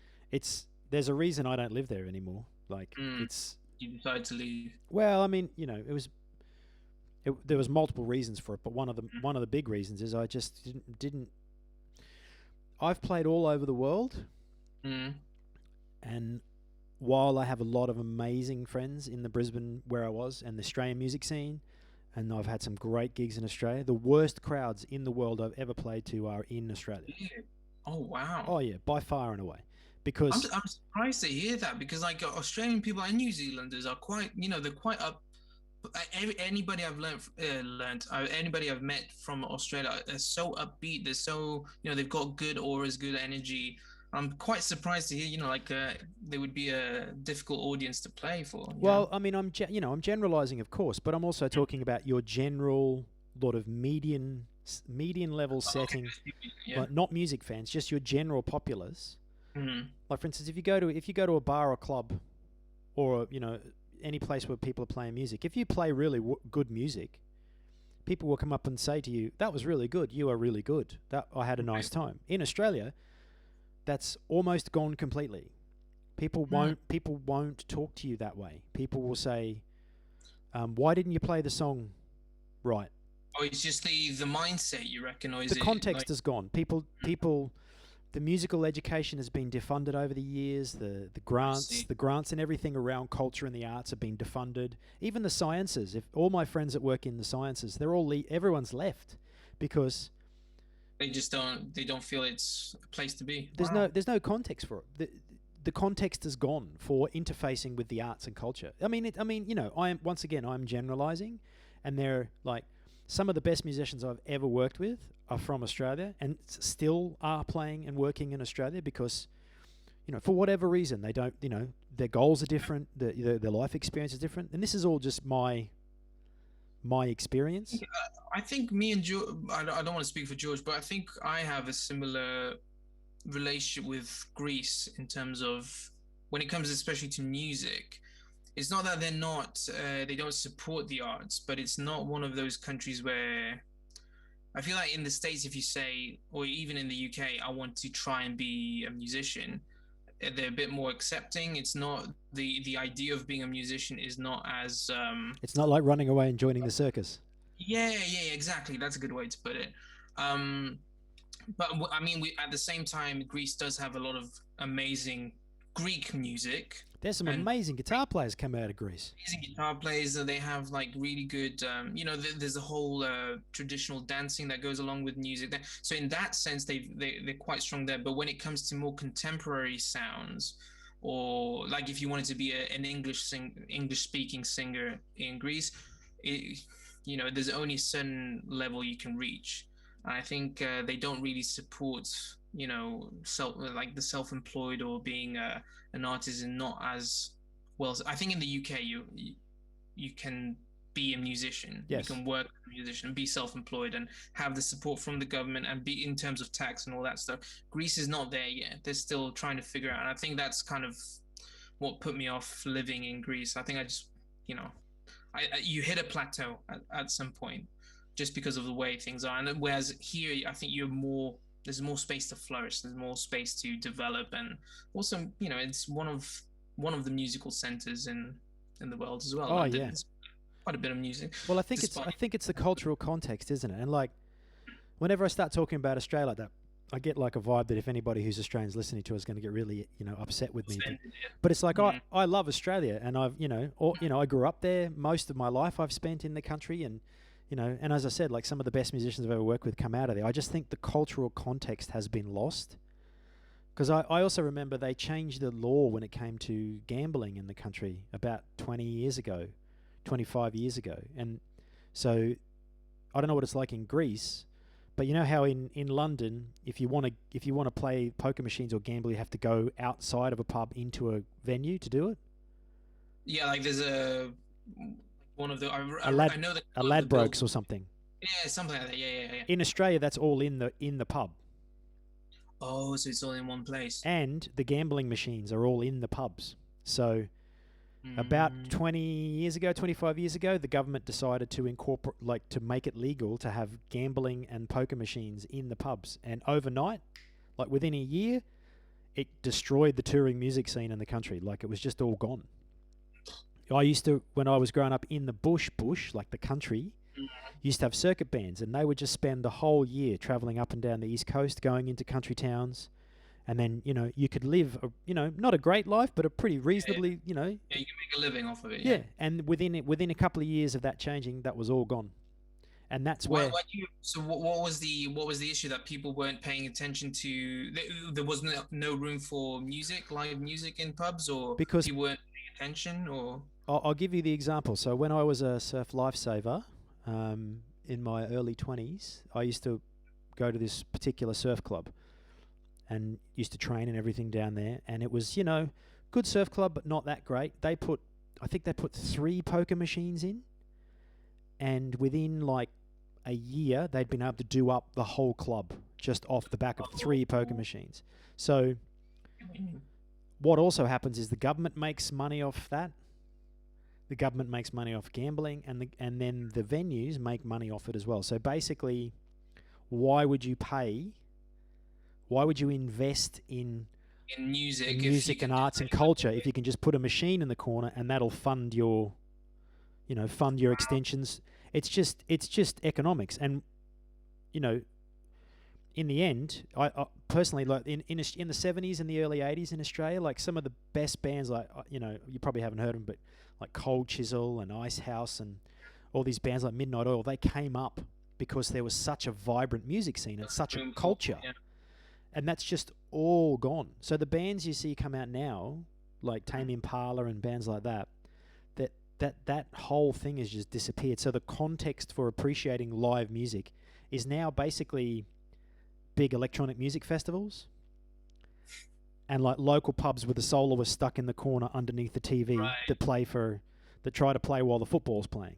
there's a reason I don't live there anymore. Like Mm. it's You decided to leave. well, I mean, there was multiple reasons for it, but Mm. one of the big reasons is I just didn't. I've played all over the world, Mm. and while I have a lot of amazing friends in the Brisbane where I was and the Australian music scene, and I've had some great gigs in Australia, the worst crowds in the world I've ever played to are in Australia. Yeah. Oh wow. Oh yeah, by far and away, I'm because I'm surprised to hear that because like Australian people and New Zealanders are quite they're quite up. Anybody I've anybody I've met from Australia are so upbeat. They're so they've got good auras, good energy. I'm quite surprised to hear like they would be a difficult audience to play for. well, I mean, I'm generalizing, of course, but I'm also talking about your general sort of median level Oh, okay. setting, Yeah. like not music fans, just your general populace. Mm. Like for instance, if you go to a bar or club, or any place where people are playing music, if you play really good music, people will come up and say to you, "That was really good. You are really good. That I had a nice Right. time." In Australia, that's almost gone completely. People Mm. won't talk to you that way. People will say, "Why didn't you play the song right?" Oh, it's just the mindset you reckon, or is The it like? context is gone. People, the musical education has been defunded over the years. The I grants, see. the grants and everything around culture and the arts have been defunded. Even the sciences. If all my friends that work in the sciences, everyone's left because They don't feel it's a place to be. there's no Wow. there's no context for it. The context is gone for interfacing with the arts and culture. I'm generalizing, and they're like some of the best musicians I've ever worked with are from Australia and still are playing and working in Australia because for whatever reason they don't, their goals are different, their life experience is different, and this is all just my experience. I think me and George, I don't want to speak for George, but I think I have a similar relationship with Greece in terms of when it comes especially to music. It's not that they don't support the arts, but it's not one of those countries where I feel like in the States, if you say, or even in the UK, I want to try and be a musician, they're a bit more accepting. It's not the idea of being a musician is not as It's not like running away and joining the circus. yeah, exactly. That's a good way to put it. Um, but I mean, we at the same time, Greece does have a lot of amazing Greek music There's some and amazing guitar players come out of Greece. amazing guitar players. They have like really good, there's a whole traditional dancing that goes along with music. So in that sense, they're quite strong there. But when it comes to more contemporary sounds, or like if you wanted to be an English speaking singer in Greece, it, there's only a certain level you can reach. And I think they don't really support, like the self-employed or being an artist, and not as well. I think in the UK you can be a musician, you Yes. can work as a musician and be self-employed and have the support from the government and be in terms of tax and all that stuff. Greece is not there yet. They're still trying to figure out, and I think that's kind of what put me off living in Greece. I think I just, you hit a plateau at some point just because of the way things are. And whereas here, I think there's more space to flourish. There's more space to develop, and also, it's one of the musical centers in the world as well. Oh London yeah. is quite a bit of music, Well, I despite. think it's the cultural context, isn't it? And like, whenever I start talking about Australia like that, I get like a vibe that if anybody who's Australian's listening to us is going to get really, upset with me. But it's like Mm. I love Australia, and I grew up there. Most of my life I've spent in the country, and and as I said, like some of the best musicians I've ever worked with come out of there. I just think the cultural context has been lost. Because I also remember they changed the law when it came to gambling in the country about 20 years ago, 25 years ago. And so I don't know what it's like in Greece, but you know how in London, if you want to play poker machines or gamble, you have to go outside of a pub into a venue to do it. Yeah, like there's one of the A lad I know that a one of the build. Ladbrokes or something. Yeah, something like that. Yeah. In Australia, that's all in the pub. Oh, so it's all in one place. and the gambling machines are all in the pubs. So about Mm, 20 years ago, 25 years ago, the government decided to incorporate, like, to make it legal to have gambling and poker machines in the pubs. And overnight, like within a year, it destroyed the touring music scene in the country. Like, it was just all gone. I used to, when I was growing up in the bush, like the country, used to have circuit bands, and they would just spend the whole year traveling up and down the East Coast, going into country towns. And then, you could live, not a great life, but a pretty yeah, reasonably, yeah, you can make a living off of it. Yeah. yeah. And within a couple of years of that changing, that was all gone. And that's where, So what was the issue that people weren't paying attention to? There was no room for music, live music in pubs, or because people weren't paying attention, or I'll give you the example. So when I was a surf lifesaver, in my early 20s, I used to go to this particular surf club and used to train and everything down there. And it was, good surf club, but not that great. I think they put 3 poker machines in, and within like a year, they'd been able to do up the whole club just off the back of 3 poker machines. So what also happens is the government makes money off that. The government makes money off gambling, and then the venues make money off it as well. So basically, why would you pay? Why would you invest in music, in if you music can and arts and culture if you can just put a machine in the corner and that'll fund your extensions? It's just economics, and you know in the end, I personally, like, in the 70s and the early 80s in Australia, like some of the best bands, like, you probably haven't heard of them, but like Cold Chisel and Ice House and all these bands like Midnight Oil, they came up because there was such a vibrant music scene and such a room for, culture, yeah. and that's just all gone. So the bands you see come out now, like Tame Impala and bands like that, that whole thing has just disappeared. So the context for appreciating live music is now basically big electronic music festivals and like local pubs with a soloist stuck in the corner underneath the TV Right. that try to play while the football's playing.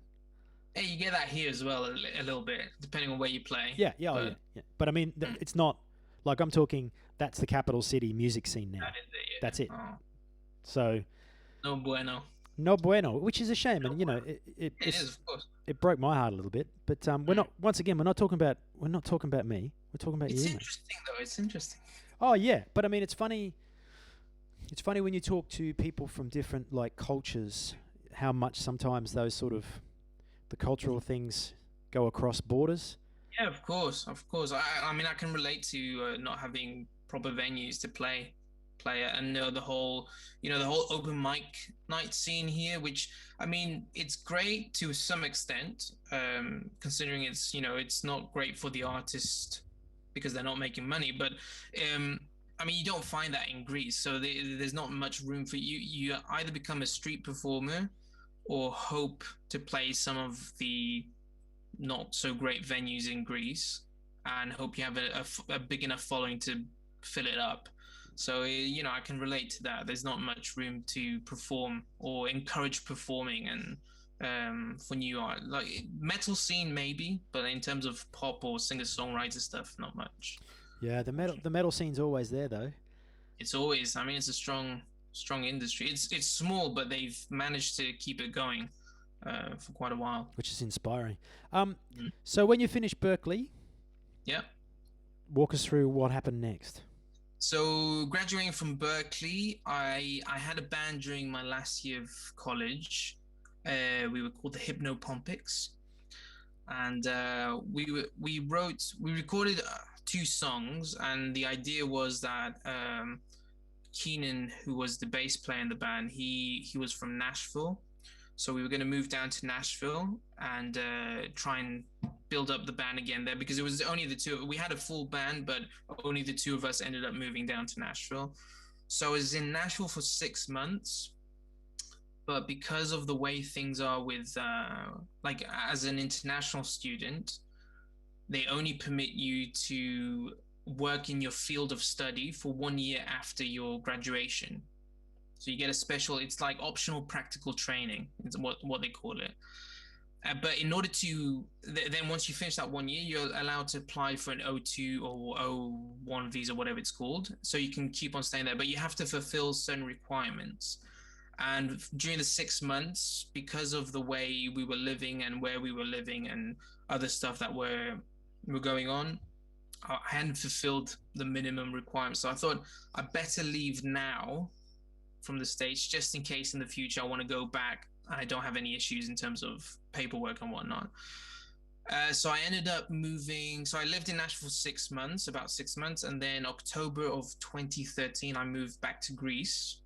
Hey, you get that here as well, a little bit, depending on where you play. Yeah, yeah, oh, But yeah. But I mean, it's not like I'm talking. That's the capital city music scene now. that is it, yeah. That's it. Oh, So no bueno. no bueno, which is a shame, and It is, of course. it broke my heart a little bit. But we're not. Once again, we're not talking about me. We're talking about It's you, mate. interesting though. It's interesting. Oh yeah, but I mean, it's funny. It's funny when you talk to people from different like cultures, how much sometimes those sort of the cultural things go across borders. Yeah, of course, of course. I mean, I can relate to not having proper venues to play at, and the whole open mic night scene here, which I mean, it's great to some extent, considering it's not great for the artist because they're not making money, but I mean, you don't find that in Greece, so there's not much room for you. You either become a street performer or hope to play some of the not so great venues in Greece and hope you have a big enough following to fill it up. So, I can relate to that. There's not much room to perform or encourage performing, and for new art, like metal scene maybe, but in terms of pop or singer-songwriter stuff, not much. Yeah, the metal scene's always there though, It's always, I mean, it's a strong industry. It's small, but they've managed to keep it going for quite a while. which is inspiring. Mhm. So when you finished Berkeley, Yeah. walk us through what happened next. So graduating from Berkeley, I had a band during my last year of college. We were called the Hypnopompics, and we recorded 2 songs, and the idea was that Keenan, who was the bass player in the band, he was from Nashville, so we were going to move down to Nashville and try and build up the band again there, because it was only the two. We had a full band, but only the 2 of us ended up moving down to Nashville. So I was in Nashville for 6 months, but because of the way things are with like as an international student, they only permit you to work in your field of study for 1 year after your graduation. So you get a special, it's like optional practical training, it's what they call it. But in order to then once you finish that 1 year, you're allowed to apply for an O2 or O1 visa, whatever it's called. So you can keep on staying there, but you have to fulfill certain requirements. And during the 6 months, because of the way we were living and where we were living and other stuff that were going on, I hadn't fulfilled the minimum requirements. So I thought I better leave now from the States just in case in the future I want to go back and I don't have any issues in terms of paperwork and whatnot. So I ended up moving. So I lived in Nashville for 6 months, about 6 months, and then October of 2013, I moved back to Greece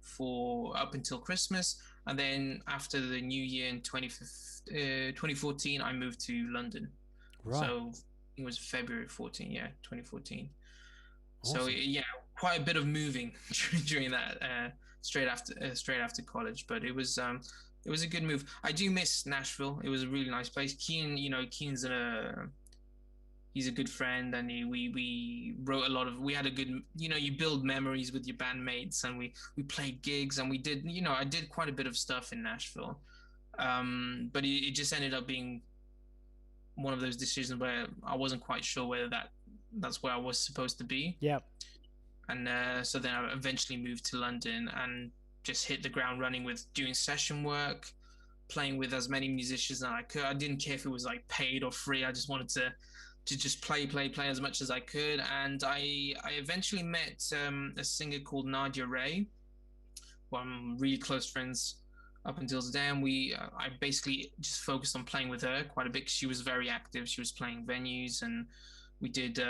for up until Christmas, and then after the New Year in 2014, I moved to London. Right. So it was February 14, yeah, 2014. Awesome. So yeah, quite a bit of moving during that straight after college, but it was a good move. I do miss Nashville. It was a really nice place. Keen's he's a good friend, and we wrote a lot of. We had a good, you build memories with your bandmates, and we played gigs, and we did, I did quite a bit of stuff in Nashville. But it just ended up being one of those decisions where I wasn't quite sure whether that's where I was supposed to be. Yeah. And so then I eventually moved to London and just hit the ground running with doing session work, playing with as many musicians as I could. I didn't care if it was like paid or free. I just wanted to just play as much as I could. And I eventually met a singer called Nadia Ray, who I'm really close friends up until today. And I basically just focused on playing with her quite a bit because she was very active. She was playing venues, and we did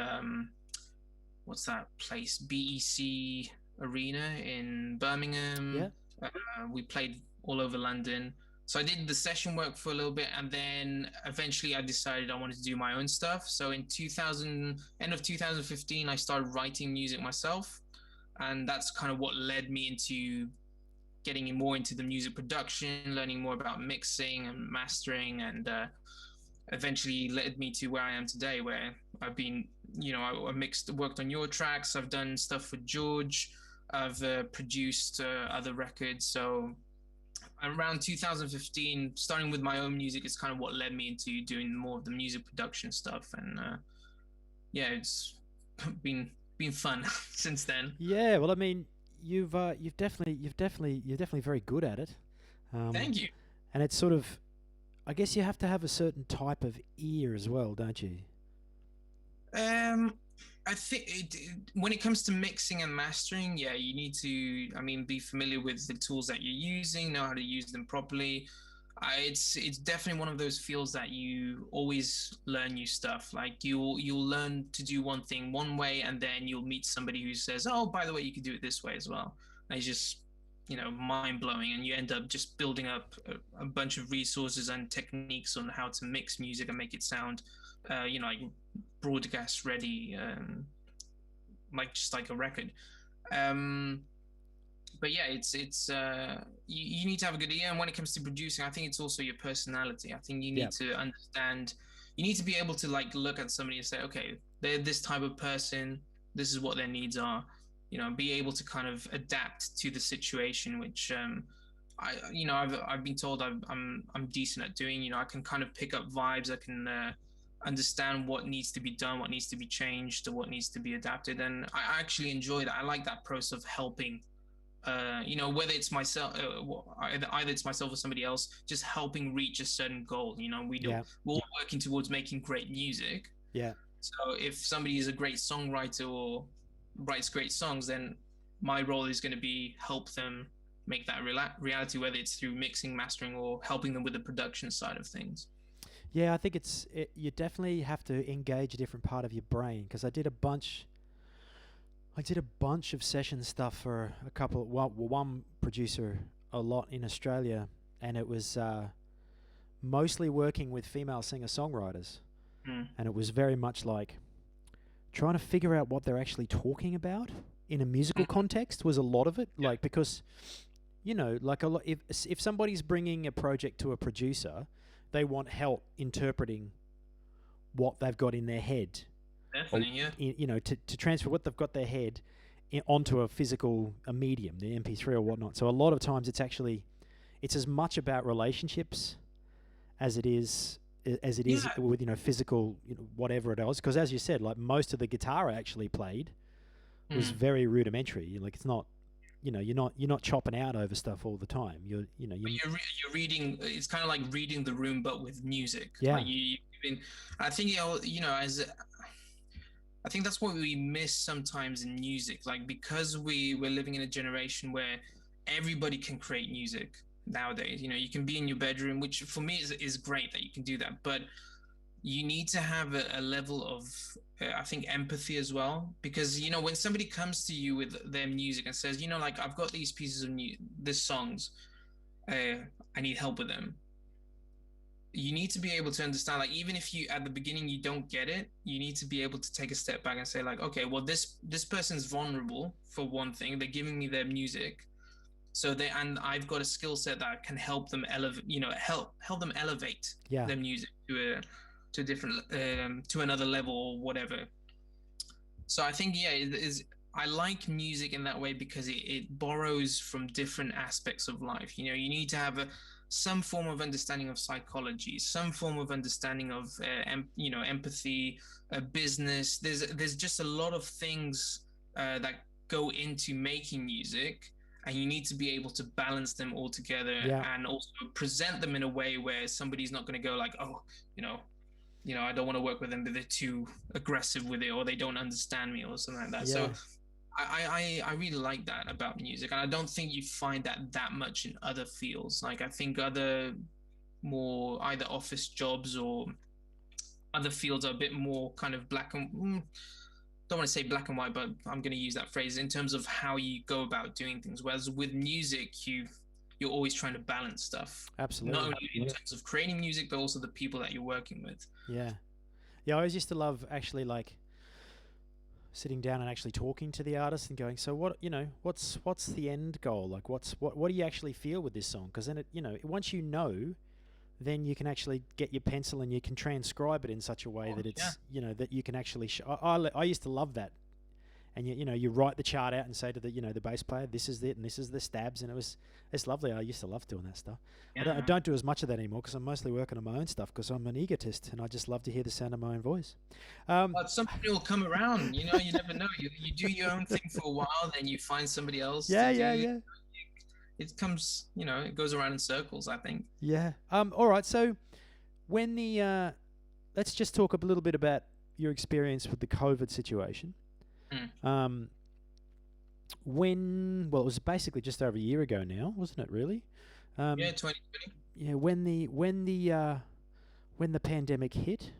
what's that place? BEC Arena in Birmingham. Yeah. We played all over London. So I did the session work for a little bit, and then eventually I decided I wanted to do my own stuff. So in end of 2015, I started writing music myself, and that's kind of what led me into getting more into the music production, learning more about mixing and mastering, and eventually led me to where I am today, where I've been, I worked on your tracks. I've done stuff for George. I've produced other records. So around 2015, starting with my own music is kind of what led me into doing more of the music production stuff. And yeah, it's been fun since then. Yeah. Well, I mean, you've definitely very good at it. Thank you. And it's sort of, I guess you have to have a certain type of ear as well, don't you? I think when it comes to mixing and mastering, yeah, you need to, be familiar with the tools that you're using, know how to use them properly. It's definitely one of those fields that you always learn new stuff. Like you'll learn to do one thing one way, and then you'll meet somebody who says, "Oh, by the way, you could do it this way as well." And it's just mind blowing, and you end up just building up a bunch of resources and techniques on how to mix music and make it sound, like broadcast ready, like a record. But yeah, it's you need to have a good ear, and when it comes to producing, I think it's also your personality. I think you need to understand. You need to be able to look at somebody and say, okay, they're this type of person. This is what their needs are. Be able to kind of adapt to the situation, which I've been told I'm decent at doing. I can kind of pick up vibes. I can understand what needs to be done, what needs to be changed, or what needs to be adapted, and I actually enjoy that. I like that process of helping. Whether it's myself, either it's myself or somebody else, just helping reach a certain goal. We're all working towards making great music. Yeah. So if somebody is a great songwriter or writes great songs, then my role is going to be help them make that reality, whether it's through mixing, mastering, or helping them with the production side of things. Yeah, I think you definitely have to engage a different part of your brain, because I did a bunch of session stuff for one producer a lot in Australia, and it was mostly working with female singer-songwriters. And it was very much like trying to figure out what they're actually talking about in a musical context was a lot of it. Like, because, if somebody's bringing a project to a producer, they want help interpreting what they've got in their head. Definitely, yeah. To transfer what they've got in their head onto a medium, the MP3 or whatnot. So a lot of times it's as much about relationships as it is Yeah. with physical, whatever it is. Because as you said, like most of the guitar I actually played was Mm. very rudimentary. Like it's not, you're not chopping out over stuff all the time. You're you know But you you're reading. It's kind of like reading the room, but with music. Yeah, Like you been. I think as I think that's what we miss sometimes in music. Like because we're living in a generation where everybody can create music nowadays. You can be in your bedroom, which for me is great that you can do that. But you need to have a level of I think empathy as well, because when somebody comes to you with their music and says, like I've got these pieces of this songs, I need help with them. You need to be able to understand, like even if you at the beginning you don't get it, you need to be able to take a step back and say like, okay, well this person's vulnerable for one thing. They're giving me their music, and I've got a skill set that can help them elevate, help them elevate yeah, their music to a different to another level or whatever. So I think it is. I like music in that way because it borrows from different aspects of life. You need to have some form of understanding of psychology, some form of understanding of empathy, business. There's just a lot of things that go into making music, and you need to be able to balance them all together yeah, and also present them in a way where somebody's not going to go like, oh, you know, I don't want to work with them, but they're too aggressive with it, or they don't understand me, or something like that. So yeah. I really like that about music, and I don't think you find that much in other fields. Like I think other more either office jobs or other fields are a bit more kind of black and don't want to say black and white, but I'm going to use that phrase in terms of how you go about doing things. Whereas with music, you're always trying to balance stuff, not Absolutely. only in terms of creating music, but also the people that you're working with. Yeah, yeah. I always used to love actually like sitting down and actually talking to the artist and going, so what's the end goal? Like, what do you actually feel with this song? Because then once then you can actually get your pencil and you can transcribe it in such a way Oh, that yeah. it's that you can actually. I used to love that, and you write the chart out and say to the bass player, this is it and this is the stabs, and it's lovely. I used to love doing that stuff. I Yeah. don't do as much of that anymore because I'm mostly working on my own stuff because I'm an egotist and I just love to hear the sound of my own voice. But somebody will come around, you never know. You do your own thing for a while, then you find somebody else to Yeah, yeah, do. yeah. It comes, it goes around in circles, I think. Yeah. All right. So when let's just talk a little bit about your experience with the COVID situation. Mm. Um, it was basically just over a year ago now, wasn't it? Really? Yeah, Um, 2020. yeah. When the pandemic hit,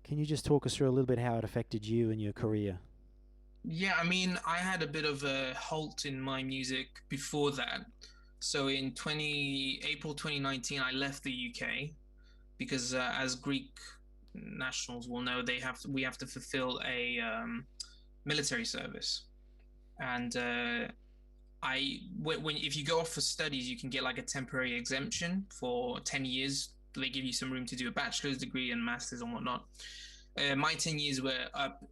can you just talk us through a little bit how it affected you and your career? Yeah, I mean, I had a bit of a halt in my music before that. So in April 2019, I left the UK because, as Greek nationals will know, we have to fulfill a military service. And if you go off for studies, you can get like a temporary exemption for 10 years. They give you some room to do a bachelor's degree and masters and whatnot. My 10 years were up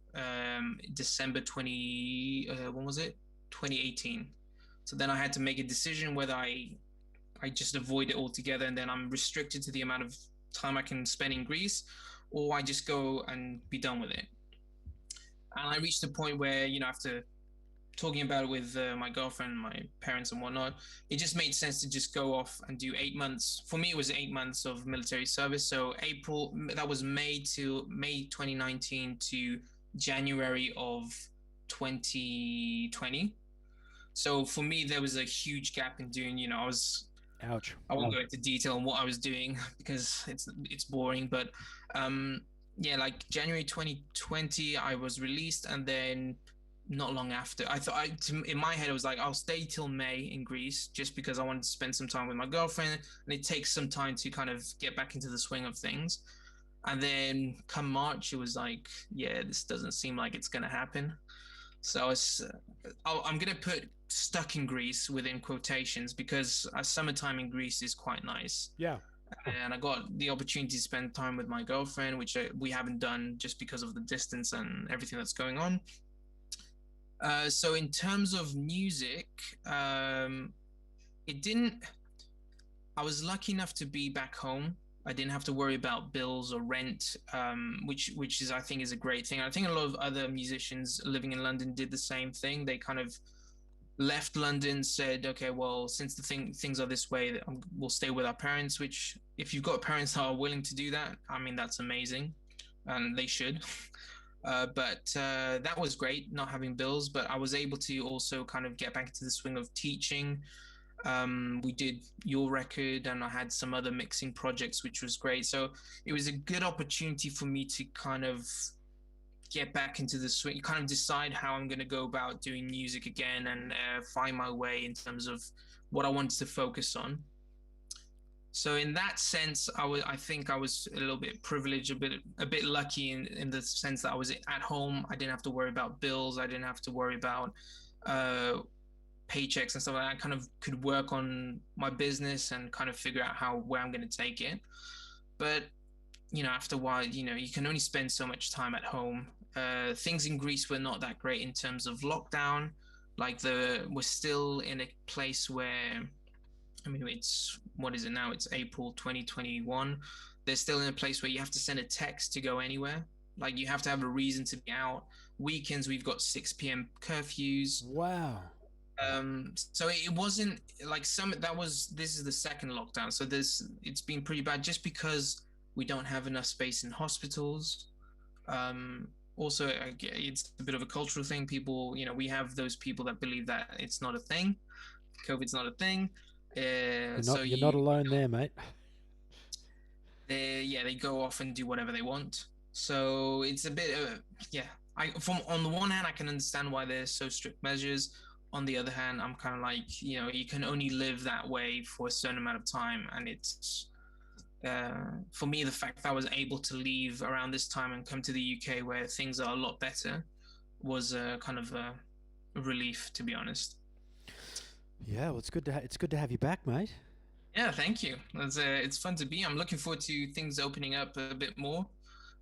December 2018. So then I had to make a decision whether I just avoid it altogether and then I'm restricted to the amount of time I can spend in Greece, or I just go and be done with it. And I reached a point where, after talking about it with my girlfriend, my parents, and whatnot, it just made sense to just go off and do 8 months. For me, it was 8 months of military service. So that was May 2019 to January of 2020. So for me, there was a huge gap in doing, Ouch. I won't go into detail on what I was doing because it's boring, but yeah, like January 2020, I was released, and then not long after, I thought in my head, it was like I'll stay till May in Greece just because I wanted to spend some time with my girlfriend, and it takes some time to kind of get back into the swing of things. And then come March, it was like, yeah, this doesn't seem like it's gonna happen. So I'm gonna put stuck in Greece within quotations because summertime in Greece is quite nice, Yeah. and I got the opportunity to spend time with my girlfriend, which we haven't done just because of the distance and everything that's going on. So in terms of music, it didn't. I was lucky enough to be back home I didn't have to worry about bills or rent, which is I think is a great thing. I think a lot of other musicians living in London did the same thing. They kind of left London, said, okay, well, since things are this way, we'll stay with our parents. Which, if you've got parents that are willing to do that, I mean, that's amazing, and they should. But that was great, not having bills. But I was able to also kind of get back into the swing of teaching. We did your record, and I had some other mixing projects, which was great. So it was a good opportunity for me to kind of get back into the swing, kind of decide how I'm going to go about doing music again, and find my way in terms of what I wanted to focus on. So in that sense, I think I was a little bit privileged, a bit lucky in the sense that I was at home. I didn't have to worry about bills. I didn't have to worry about paychecks and stuff like that. I kind of could work on my business and kind of figure out where I'm going to take it. But after a while, you can only spend so much time at home. Things in Greece were not that great in terms of lockdown. Like we're still in a place where, I mean, what is it now? It's April 2021. They're still in a place where you have to send a text to go anywhere. Like, you have to have a reason to be out. Weekends, we've got 6 p.m. curfews. Wow. So it wasn't like this is the second lockdown. So it's been pretty bad just because we don't have enough space in hospitals. Also, it's a bit of a cultural thing. People, we have those people that believe that it's not a thing. COVID's not a thing. You're not alone there, mate. They go off and do whatever they want. So it's a bit on the one hand, I can understand why there's so strict measures. On the other hand, I'm kind of like, you can only live that way for a certain amount of time. And it's, for me, the fact that I was able to leave around this time and come to the UK where things are a lot better was kind of a relief, to be honest. Yeah, well, it's good to have you back, mate. Yeah, thank you. It's fun to be. I'm looking forward to things opening up a bit more,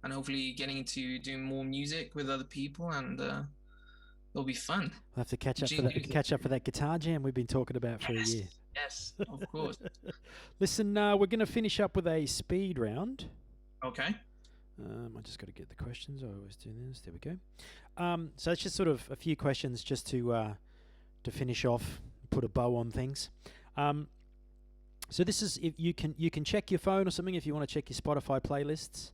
and hopefully getting into doing more music with other people, and it'll be fun. We'll have to catch up for that guitar jam we've been talking about for a year. Yes, of course. Listen, we're going to finish up with a speed round. Okay. I just got to get the questions. I always do this. There we go. So it's just sort of a few questions just to finish off, put a bow on things. So this is, if you can check your phone or something if you want to check your Spotify playlists.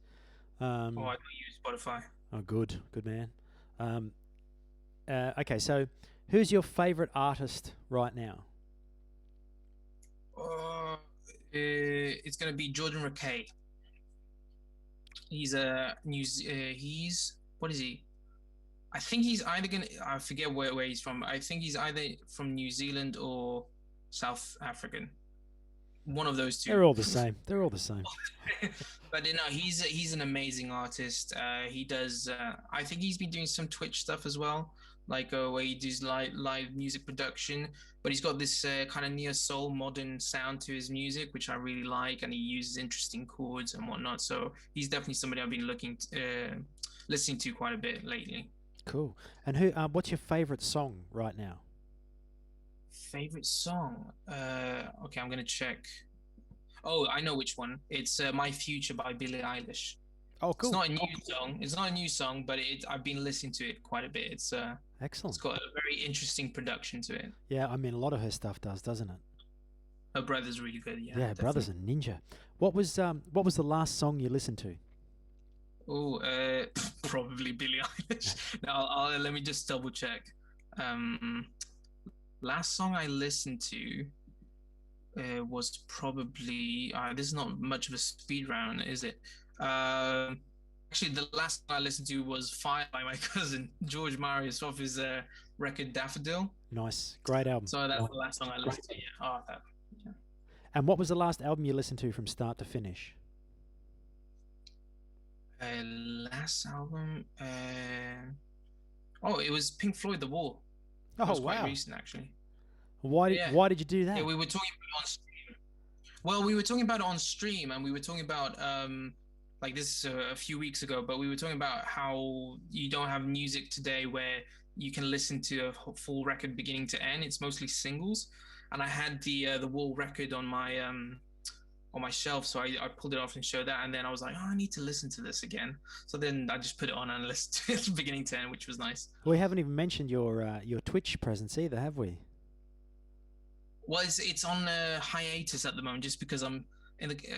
I don't use Spotify. Oh, good man. Okay, so who's your favorite artist right now? It's gonna be Jordan Rakei. He's what is he? I think he's either I forget where he's from. I think he's either from New Zealand or South African. One of those two. They're all the same. But he's an amazing artist. He does. I think he's been doing some Twitch stuff as well, like where he does live music production. But he's got this kind of neo soul modern sound to his music, which I really like, and he uses interesting chords and whatnot. So he's definitely somebody I've been listening to quite a bit lately. Cool. And what's your favorite song right now? Favorite song? Okay, I'm gonna check. Oh, I know which one. It's "My Future" by Billie Eilish. Oh, cool. It's not a new song. It's not a new song, but I've been listening to it quite a bit. It's excellent. It's got a very interesting production to it. Yeah, I mean, a lot of her stuff does, doesn't it? Her brother's really good. Yeah. Yeah, brother's a ninja. What was the last song you listened to? Oh, probably Billie Eilish. Now, let me just double check. Last song I listened to was probably this is not much of a speed round, is it? Actually, the last one I listened to was "Fire" by my cousin George Marius off his record Daffodil. Nice, great album. So that's the last song I listened to. Yeah. Yeah. And what was the last album you listened to from start to finish? Last album. It was Pink Floyd, "The Wall." Oh, it was wow. Quite recent, actually. Why did you do that? Yeah, we were talking about it on stream. Well, we were talking about it on stream, and we were talking about like this a few weeks ago, but we were talking about how you don't have music today where you can listen to a full record beginning to end. It's mostly singles, and I had the Wall record on my on my shelf, so I pulled it off and showed that, and then I was like, oh, I need to listen to this again. So then I just put it on and listened to it from beginning to end, which was nice. We haven't even mentioned your Twitch presence either, have we? Well, it's on hiatus at the moment, just because I'm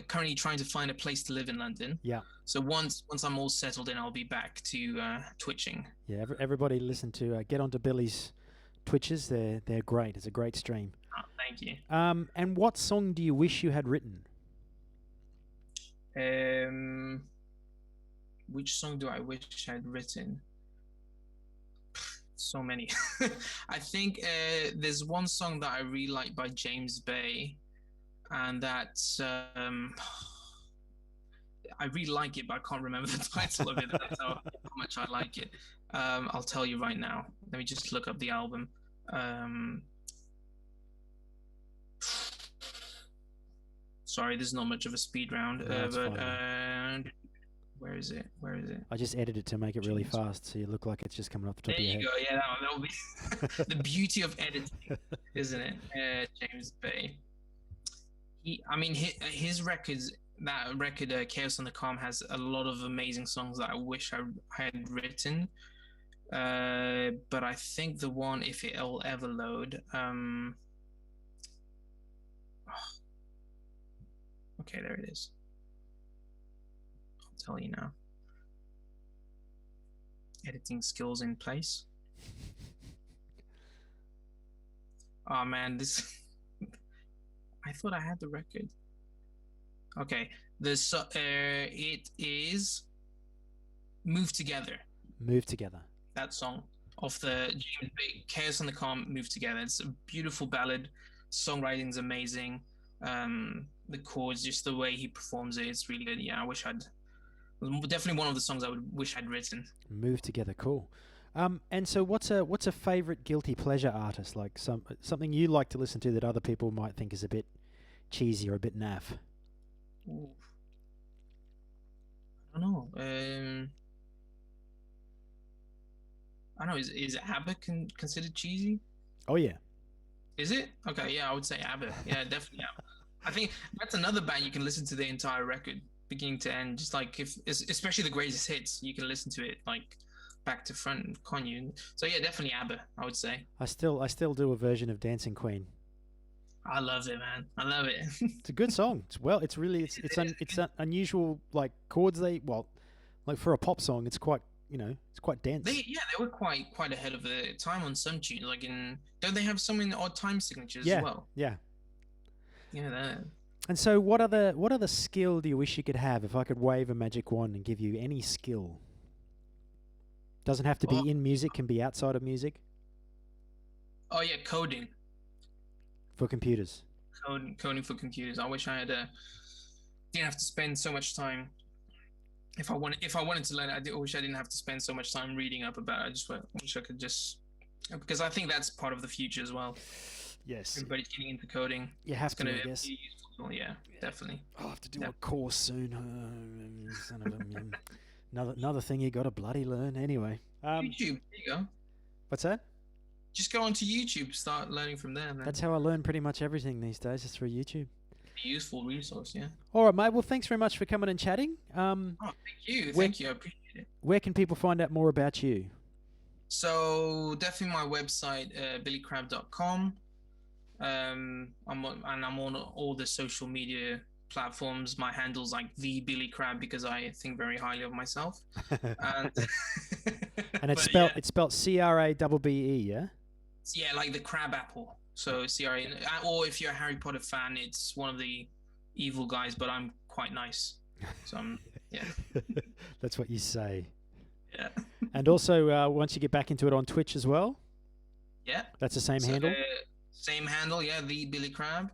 currently trying to find a place to live in London. Yeah. So once I'm all settled in, I'll be back to twitching. Yeah. Everybody listen to get onto Billy's Twitches. They're great. It's a great stream. Oh, thank you. And what song do you wish you had written? Which song do I wish I'd written? So many. I think there's one song that I really like by James Bay, and that's I really like it, but I can't remember the title of it. That's how much I like it. I'll tell you right now. Let me just look up the album. Sorry, this is not much of a speed round, but where is it? Where is it? I just edited it to make it really fast, so you look like it's just coming off the top there of your head. There you go. Yeah, that'll be the beauty of editing, isn't it? James Bay. His records. That record, Chaos on the Calm, has a lot of amazing songs that I wish I had written. But I think the one, If It'll Ever Load. Okay, there it is. I'll tell you now. Editing skills in place. Oh man, this. I thought I had the record. Okay, it is Move Together. Move Together. That song of the James Bay, Chaos on the Calm, Move Together. It's a beautiful ballad. Songwriting's amazing. The chords, just the way he performs it, it's really good. Yeah, I wish definitely one of the songs I would wish I'd written. Move Together, cool. And so what's a favorite guilty pleasure artist, like something you like to listen to that other people might think is a bit cheesy or a bit naff? Ooh. I don't know. I don't know. Is ABBA considered cheesy? Oh yeah. Is it? Okay, yeah, I would say ABBA. Yeah, definitely ABBA. I think that's another band you can listen to the entire record, beginning to end. Just like especially the greatest hits, you can listen to it like back to front, can't you? So yeah, definitely ABBA, I would say. I still do a version of Dancing Queen. I love it, man. I love it. It's a good song. It's unusual, like chords. Like for a pop song, it's quite dense. They were quite ahead of the time on some tunes. Like don't they have some in odd time signatures as well? Yeah. Yeah, that. And so, what other skill do you wish you could have? If I could wave a magic wand and give you any skill, doesn't have to be in music, can be outside of music. Oh yeah, coding. For computers. Coding for computers. I wish I had didn't have to spend so much time. If I wanted to learn it, I wish I didn't have to spend so much time reading up about it. I just wish I could because I think that's part of the future as well. Yes. Everybody's getting into coding. You have to, I guess. Yeah, definitely. I'll have to do a course soon. Son of a, another thing you got to bloody learn. Anyway. YouTube. There you go. What's that? Just go onto YouTube, start learning from there. Man. That's how I learn pretty much everything these days, is through YouTube. A useful resource, yeah. All right, mate. Well, thanks very much for coming and chatting. Thank you. Thank you. I appreciate it. Where can people find out more about you? So definitely my website, billycrabbe.com. I'm on all the social media platforms. My handle's like the Billy Crabbe because I think very highly of myself. And it's spelled CRABBE, yeah? Yeah, like the crab apple. So CRA, or if you're a Harry Potter fan, it's one of the evil guys, but I'm quite nice. So yeah. That's what you say. Yeah. And also, once you get back into it on Twitch as well. Yeah. That's the same handle. Same handle, yeah. The Billy Crabbe.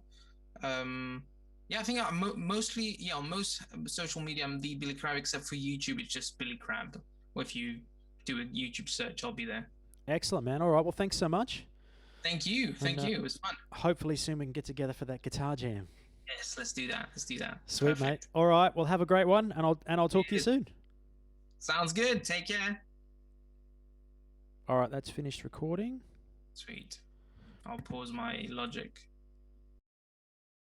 Yeah, I think mostly, on most social media, I'm the Billy Crabbe, except for YouTube, it's just Billy Crabbe. Or if you do a YouTube search, I'll be there. Excellent, man. All right. Well, thanks so much. Thank you. Thank you. It was fun. Hopefully soon we can get together for that guitar jam. Yes, let's do that. Sweet, Perfect. mate. All right. Well, have a great one, and I'll talk to you soon. Sounds good. Take care. All right. That's finished recording. Sweet. I'll pause my Logic.